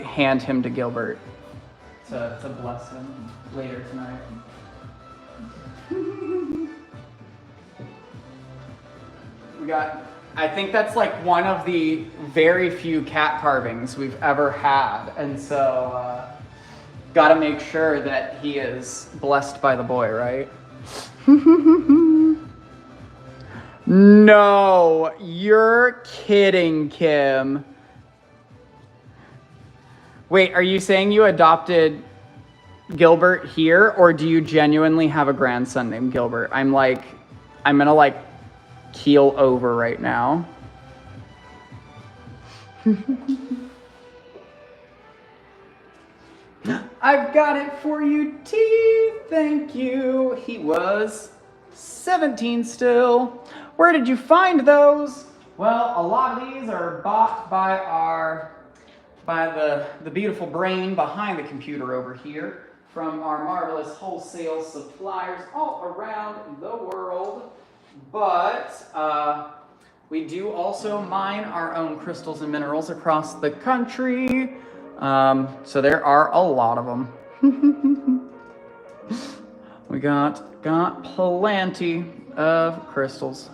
hand him to Gilbert to bless him later tonight. I think that's like one of the very few cat carvings we've ever had. And so, gotta make sure that he is blessed by the boy, right? No, you're kidding, Kim. Wait, are you saying you adopted Gilbert here, or do you genuinely have a grandson named Gilbert? I'm gonna keel over right now. I've got it for you, T. Thank you. He was 17 still. Where did you find those? Well, a lot of these are bought by the beautiful brain behind the computer over here from our marvelous wholesale suppliers all around the world. But we do also mine our own crystals and minerals across the country. So there are a lot of them. We got plenty of crystals.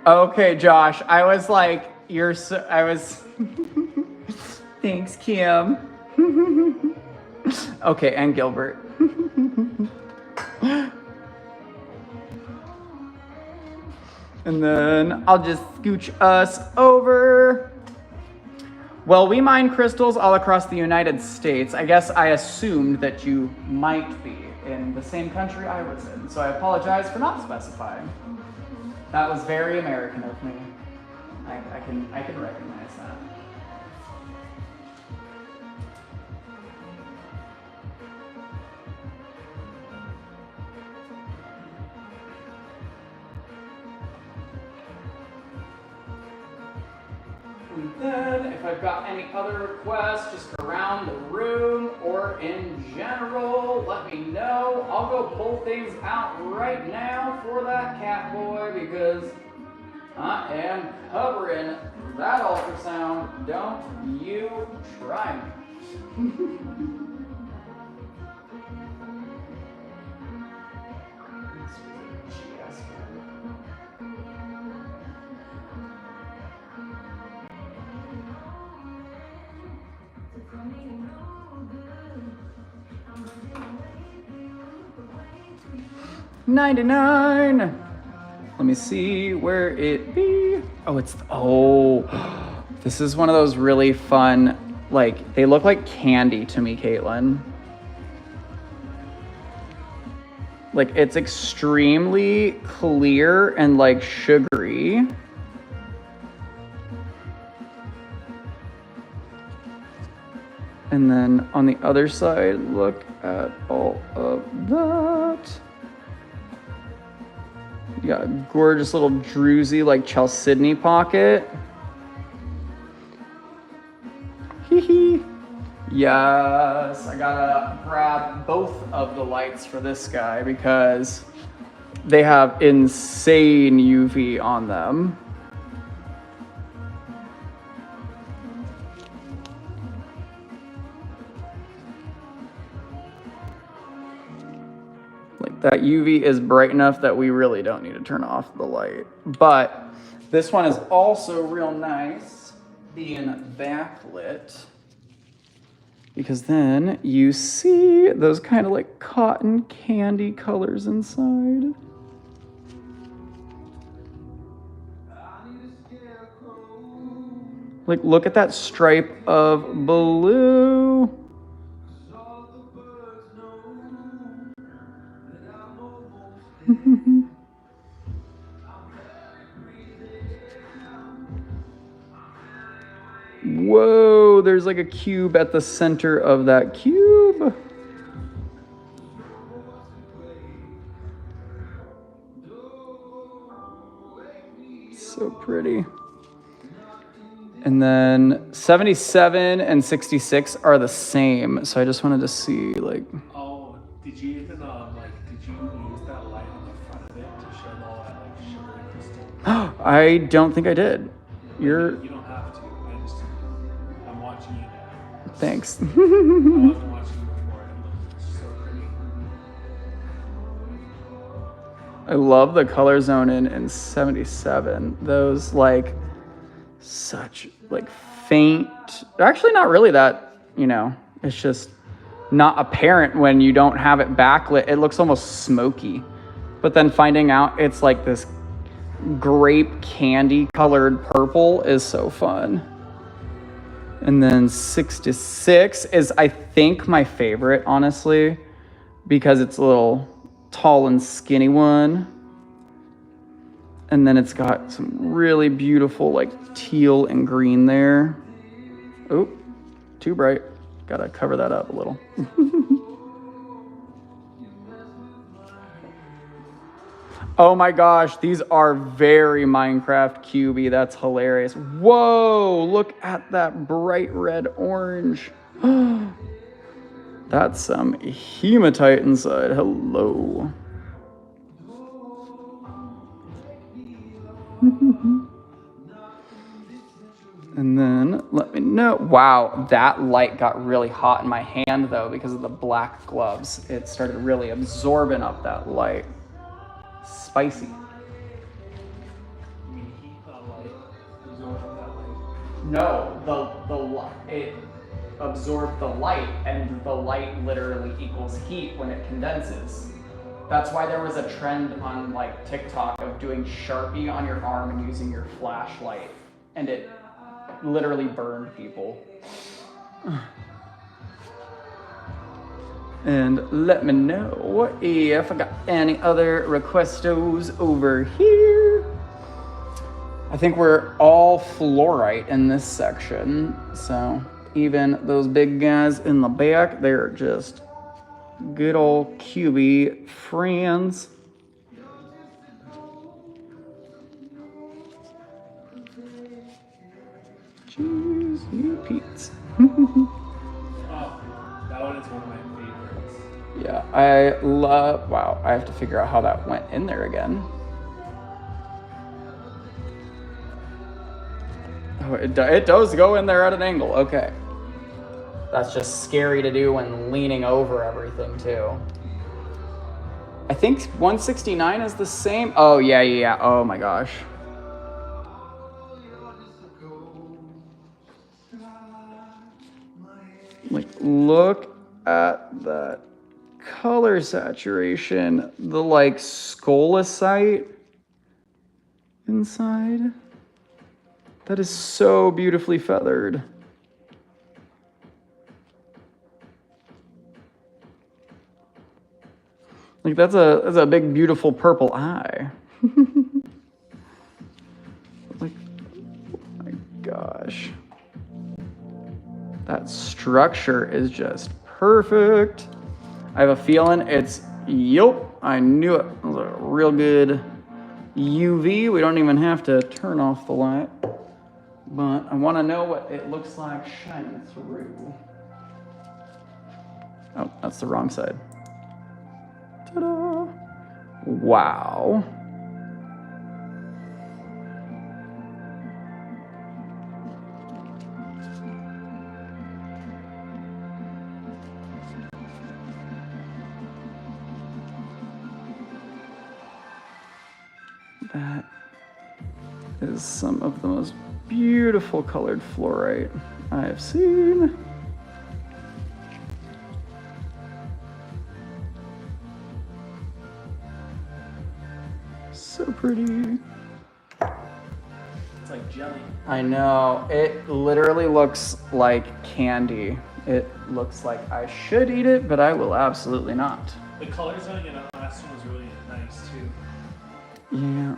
Okay, Josh, I was like, thanks, Kim. Okay, and Gilbert. And then I'll just scooch us over. Well, we mine crystals all across the United States. I guess I assumed that you might be in the same country I was in, so I apologize for not specifying. That was very American of me. I can recognize that. And then, if I've got any other requests, just around the room or in general, let me know. I'll go pull things out right now for that cat boy because I am covering that ultrasound. Don't you try me. $99. Let me see where it be. This is one of those really fun, they look like candy to me, Caitlin. It's extremely clear and sugary. And then on the other side, look at all of that. You got a gorgeous little druzy like chalcedony pocket. Hee hee. Yes, I gotta grab both of the lights for this guy because they have insane UV on them. Like that UV is bright enough that we really don't need to turn off the light. But this one is also real nice being backlit, because then you see those kind of like cotton candy colors inside. Like, look at that stripe of blue. Whoa, there's like a cube at the center of that cube. So pretty. And then 77 and 66 are the same. So I just wanted to see like. Oh, did you even did you use that light on the front of it to show all that like sugary crystal? I don't think I did. You don't have to. I'm watching you now. Thanks. I wasn't watching you before. It looks so pretty. I love the color zone in 77. Those like such like faint, actually not really that, it's just not apparent when you don't have it backlit. It looks almost smoky, but then finding out it's like this grape candy colored purple is so fun. And then 66 is, I think, my favorite, honestly, because it's a little tall and skinny one. And then it's got some really beautiful like teal and green there. Oh, too bright. Gotta cover that up a little. Oh my gosh, these are very Minecraft cubey. That's hilarious. Whoa, look at that bright red orange. That's some hematite inside. Hello. And then let me know. Wow, that light got really hot in my hand though because of the black gloves. It started really absorbing up that light. Spicy. You mean heat that light? Absorb that light? No, it absorbed the light, and the light literally equals heat when it condenses. That's why there was a trend on like TikTok of doing Sharpie on your arm and using your flashlight, and it literally burned people. And let me know if I got any other requestos over here. I think we're all fluorite in this section, so even those big guys in the back, they're just good old QB friends. Jeez, you Pete's. Oh, that one is one of my favorites. Yeah, I love, wow, I have to figure out how that went in there again. Oh, it does go in there at an angle, okay. That's just scary to do when leaning over everything too. I think 169 is the same. Oh, yeah. Oh my gosh. Like, look at that color saturation. The like scolecite inside. That is so beautifully feathered. Like that's a big beautiful purple eye. Like, oh my gosh. That structure is just perfect. I have a feeling it's, yup, I knew it. It was a real good UV. We don't even have to turn off the light. But I want to know what it looks like shining through. Oh, that's the wrong side. Ta-da! Wow. That is some of the most beautiful colored fluorite I have seen. So pretty. It's like jelly. I know. It literally looks like candy. It looks like I should eat it, but I will absolutely not. The colors on it last one was really nice too. Yeah.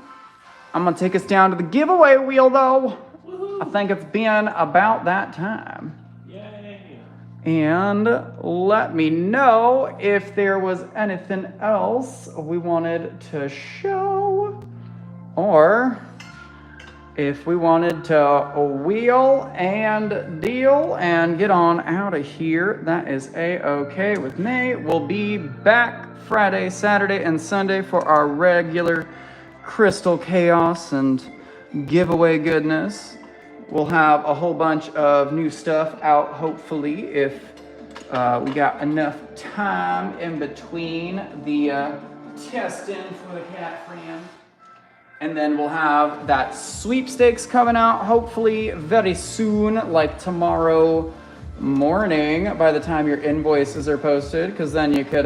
I'm gonna take us down to the giveaway wheel though. Woohoo. I think it's been about that time. Yay. And let me know if there was anything else we wanted to show, or if we wanted to wheel and deal and get on out of here. That is a-okay with me. We'll be back Friday, Saturday, and Sunday for our regular crystal chaos and giveaway goodness. We'll have a whole bunch of new stuff out, hopefully, if we got enough time in between the testing for the cat friend. And then we'll have that sweepstakes coming out, hopefully very soon, like tomorrow morning by the time your invoices are posted, because then you could,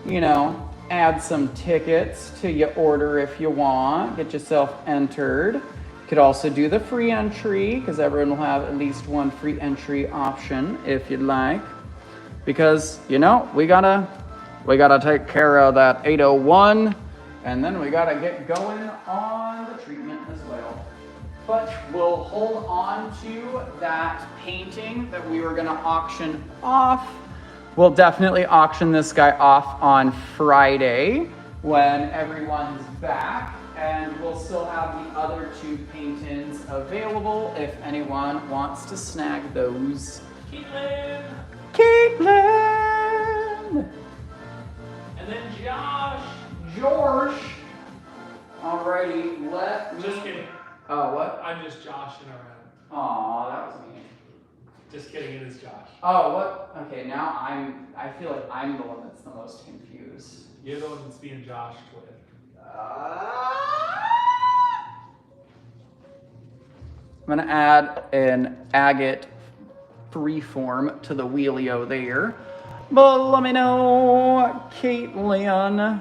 you know, add some tickets to your order if you want, get yourself entered. You could also do the free entry, because everyone will have at least one free entry option if you'd like. Because, you know, we gotta take care of that 801, and then we gotta get going on the treatment as well. But we'll hold on to that painting that we were gonna auction off. We'll definitely auction this guy off on Friday when everyone's back, and we'll still have the other two paintings available if anyone wants to snag those. Caitlin! And then Josh. George! Alrighty, let me... Just kidding. Oh, what? I'm just joshing around. Aw, that was mean. Just kidding, it is Josh. Oh, what? Okay, now I feel like I'm the one that's the most confused. You're the one that's being joshed with. I'm gonna add an agate freeform to the wheelio there. But let me know, Caitlin,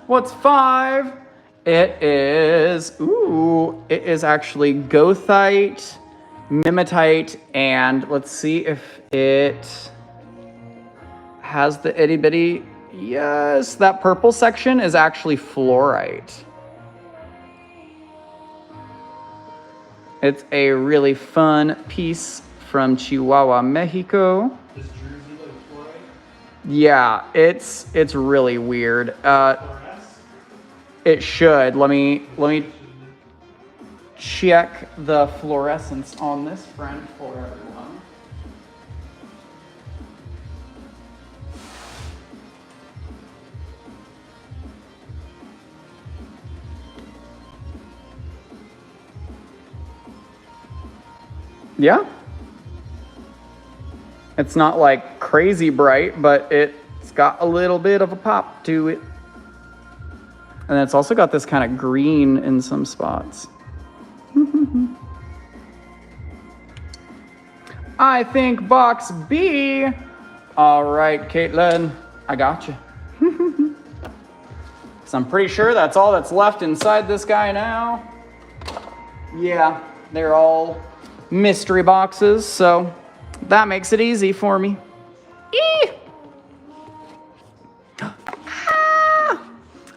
what's 5? It is actually goethite, mimetite, and let's see if it has the itty bitty. Yes, that purple section is actually fluorite. It's a really fun piece from Chihuahua, Mexico. Does Jersey look fluorite? Yeah, it's really weird. It should. Let me check the fluorescence on this friend for everyone. Yeah. It's not like crazy bright, but it's got a little bit of a pop to it. And it's also got this kind of green in some spots. I think box B. All right, Caitlin, I got you. So I'm pretty sure that's all that's left inside this guy now. Yeah, they're all mystery boxes, so that makes it easy for me. Eee!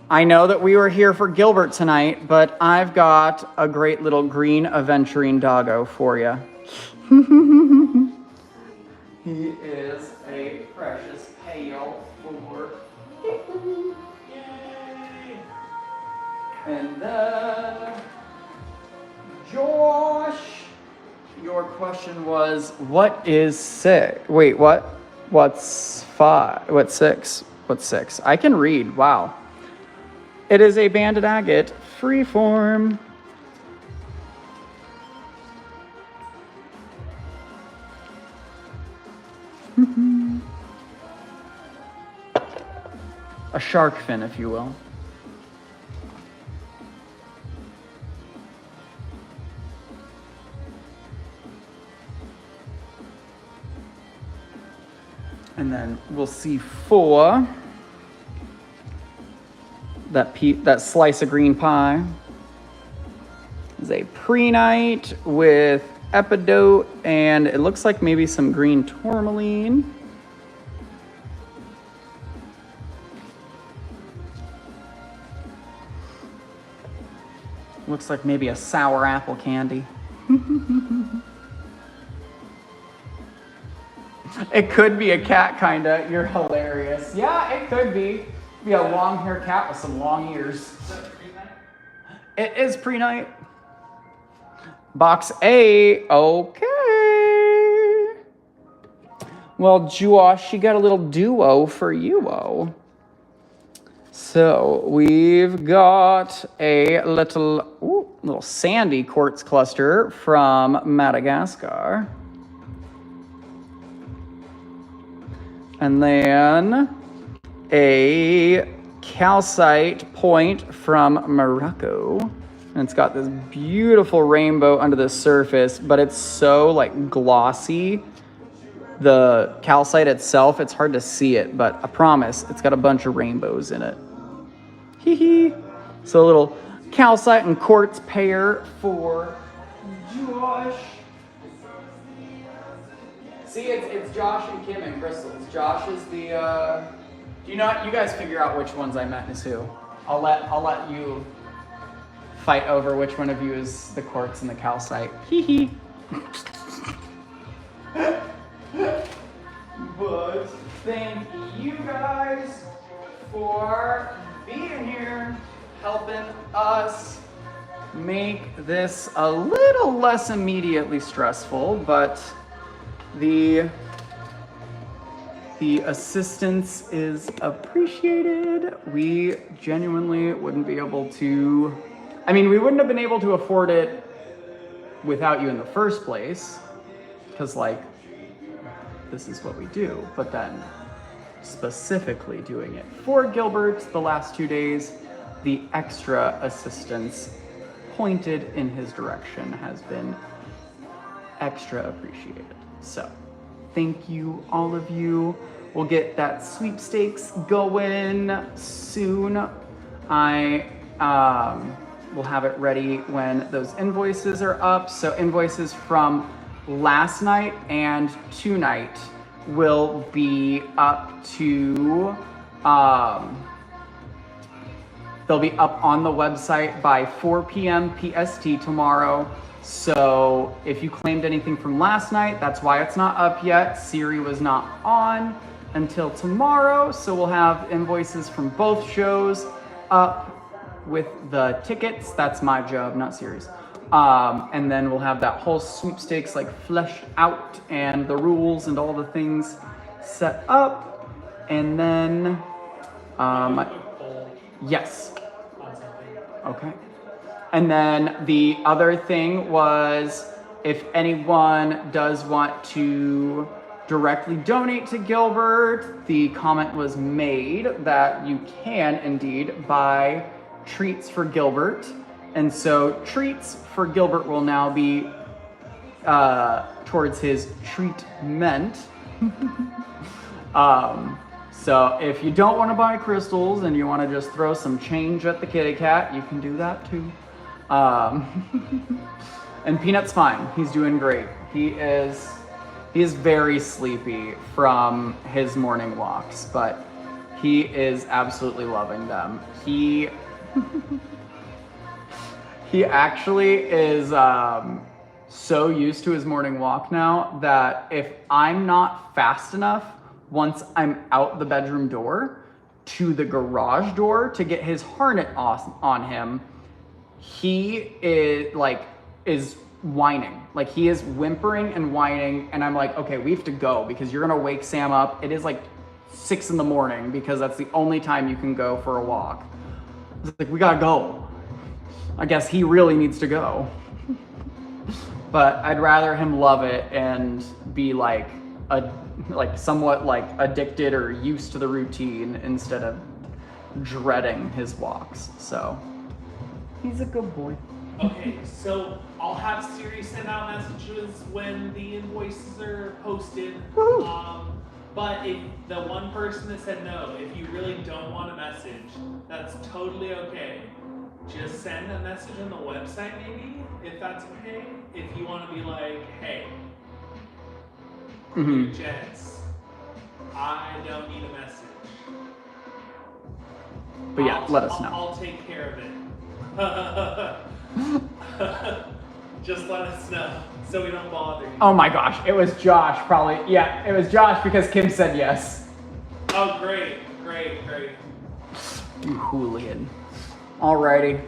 I know that we were here for Gilbert tonight, but I've got a great little green aventurine doggo for you. He is a precious pale for. Yay! And then, Josh, your question was, what is six? Wait, what? What's five? What's six? What's six? I can read, wow. It is a banded agate, freeform. A shark fin, if you will. And then we'll see four. That slice of green pie is a pre-night with epidote, and it looks like maybe some green tourmaline. Looks like maybe a sour apple candy. It could be a cat, kinda. You're hilarious. Yeah, it could be. Be a long-haired cat with some long ears. It is pre-night. Box A, okay. Well, Josh, you got a little duo for you-o. So we've got a little sandy quartz cluster from Madagascar. And then a calcite point from Morocco. And it's got this beautiful rainbow under the surface, but it's so like glossy. The calcite itself, it's hard to see it, but I promise it's got a bunch of rainbows in it. Hee hee. So a little calcite and quartz pair for Josh. See, it's Josh and Kim and crystals. Josh is the, you guys figure out which ones I meant is who. I'll let you fight over which one of you is the quartz and the calcite. Hee hee. But thank you guys for being here, helping us make this a little less immediately stressful, but the assistance is appreciated. We genuinely wouldn't be able to, we wouldn't have been able to afford it without you in the first place, because this is what we do. But then specifically doing it for Gilbert the last 2 days, the extra assistance pointed in his direction has been extra appreciated. So thank you, all of you. We'll get that sweepstakes going soon. I will have it ready when those invoices are up. So invoices from last night and tonight will be up to, they'll be up on the website by 4 p.m. PST tomorrow. So if you claimed anything from last night, that's why it's not up yet. Siri was not on until tomorrow. So we'll have invoices from both shows up with the tickets. That's my job, not Siri's. And then we'll have that whole sweepstakes fleshed out and the rules and all the things set up. And then, yes. Okay. And then the other thing was, if anyone does want to directly donate to Gilbert, the comment was made that you can indeed buy treats for Gilbert. And so treats for Gilbert will now be towards his treatment. So if you don't want to buy crystals and you want to just throw some change at the kitty cat, you can do that too. And Peanut's fine. He's doing great. He is very sleepy from his morning walks, but he is absolutely loving them. He actually is so used to his morning walk now that if I'm not fast enough, once I'm out the bedroom door, to the garage door to get his harness on him, he is whining. Like, he is whimpering and whining, and I'm like, okay, we have to go because you're gonna wake Sam up. It is like 6 in the morning because that's the only time you can go for a walk. It's like, we gotta go. I guess he really needs to go. But I'd rather him love it and be like somewhat like addicted or used to the routine instead of dreading his walks. So he's a good boy. Okay, so I'll have Siri send out messages when the invoices are posted. But if the one person that said no, if you really don't want a message, that's totally okay. Just send a message on the website maybe, if that's okay. If you want to be like, hey, Jets, I don't need a message. But yeah, let us know. I'll take care of it. Just let us know so we don't bother you. Oh my gosh, it was Josh probably. Yeah, it was Josh because Kim said yes. Oh, great. You hooligan. Alrighty.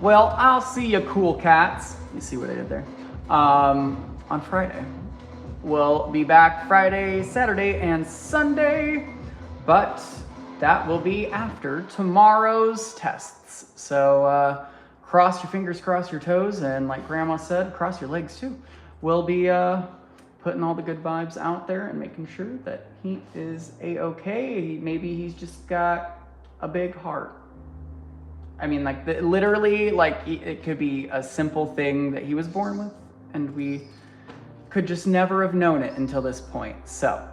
Well, I'll see you cool cats. Let me see what I did there. On Friday. We'll be back Friday, Saturday, and Sunday, but that will be after tomorrow's tests. So cross your fingers, cross your toes, and like Grandma said, cross your legs too. We'll be putting all the good vibes out there and making sure that he is a-okay. Maybe he's just got a big heart. I mean, like, literally, like, it could be a simple thing that he was born with, and we could just never have known it until this point. So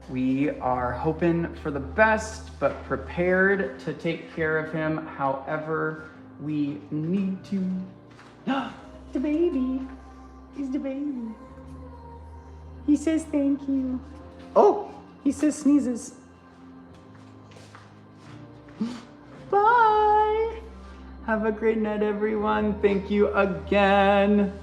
we are hoping for the best, but prepared to take care of him however we need to. The baby. He's the baby. He says thank you. Oh, he says sneezes. Bye. Have a great night, everyone. Thank you again.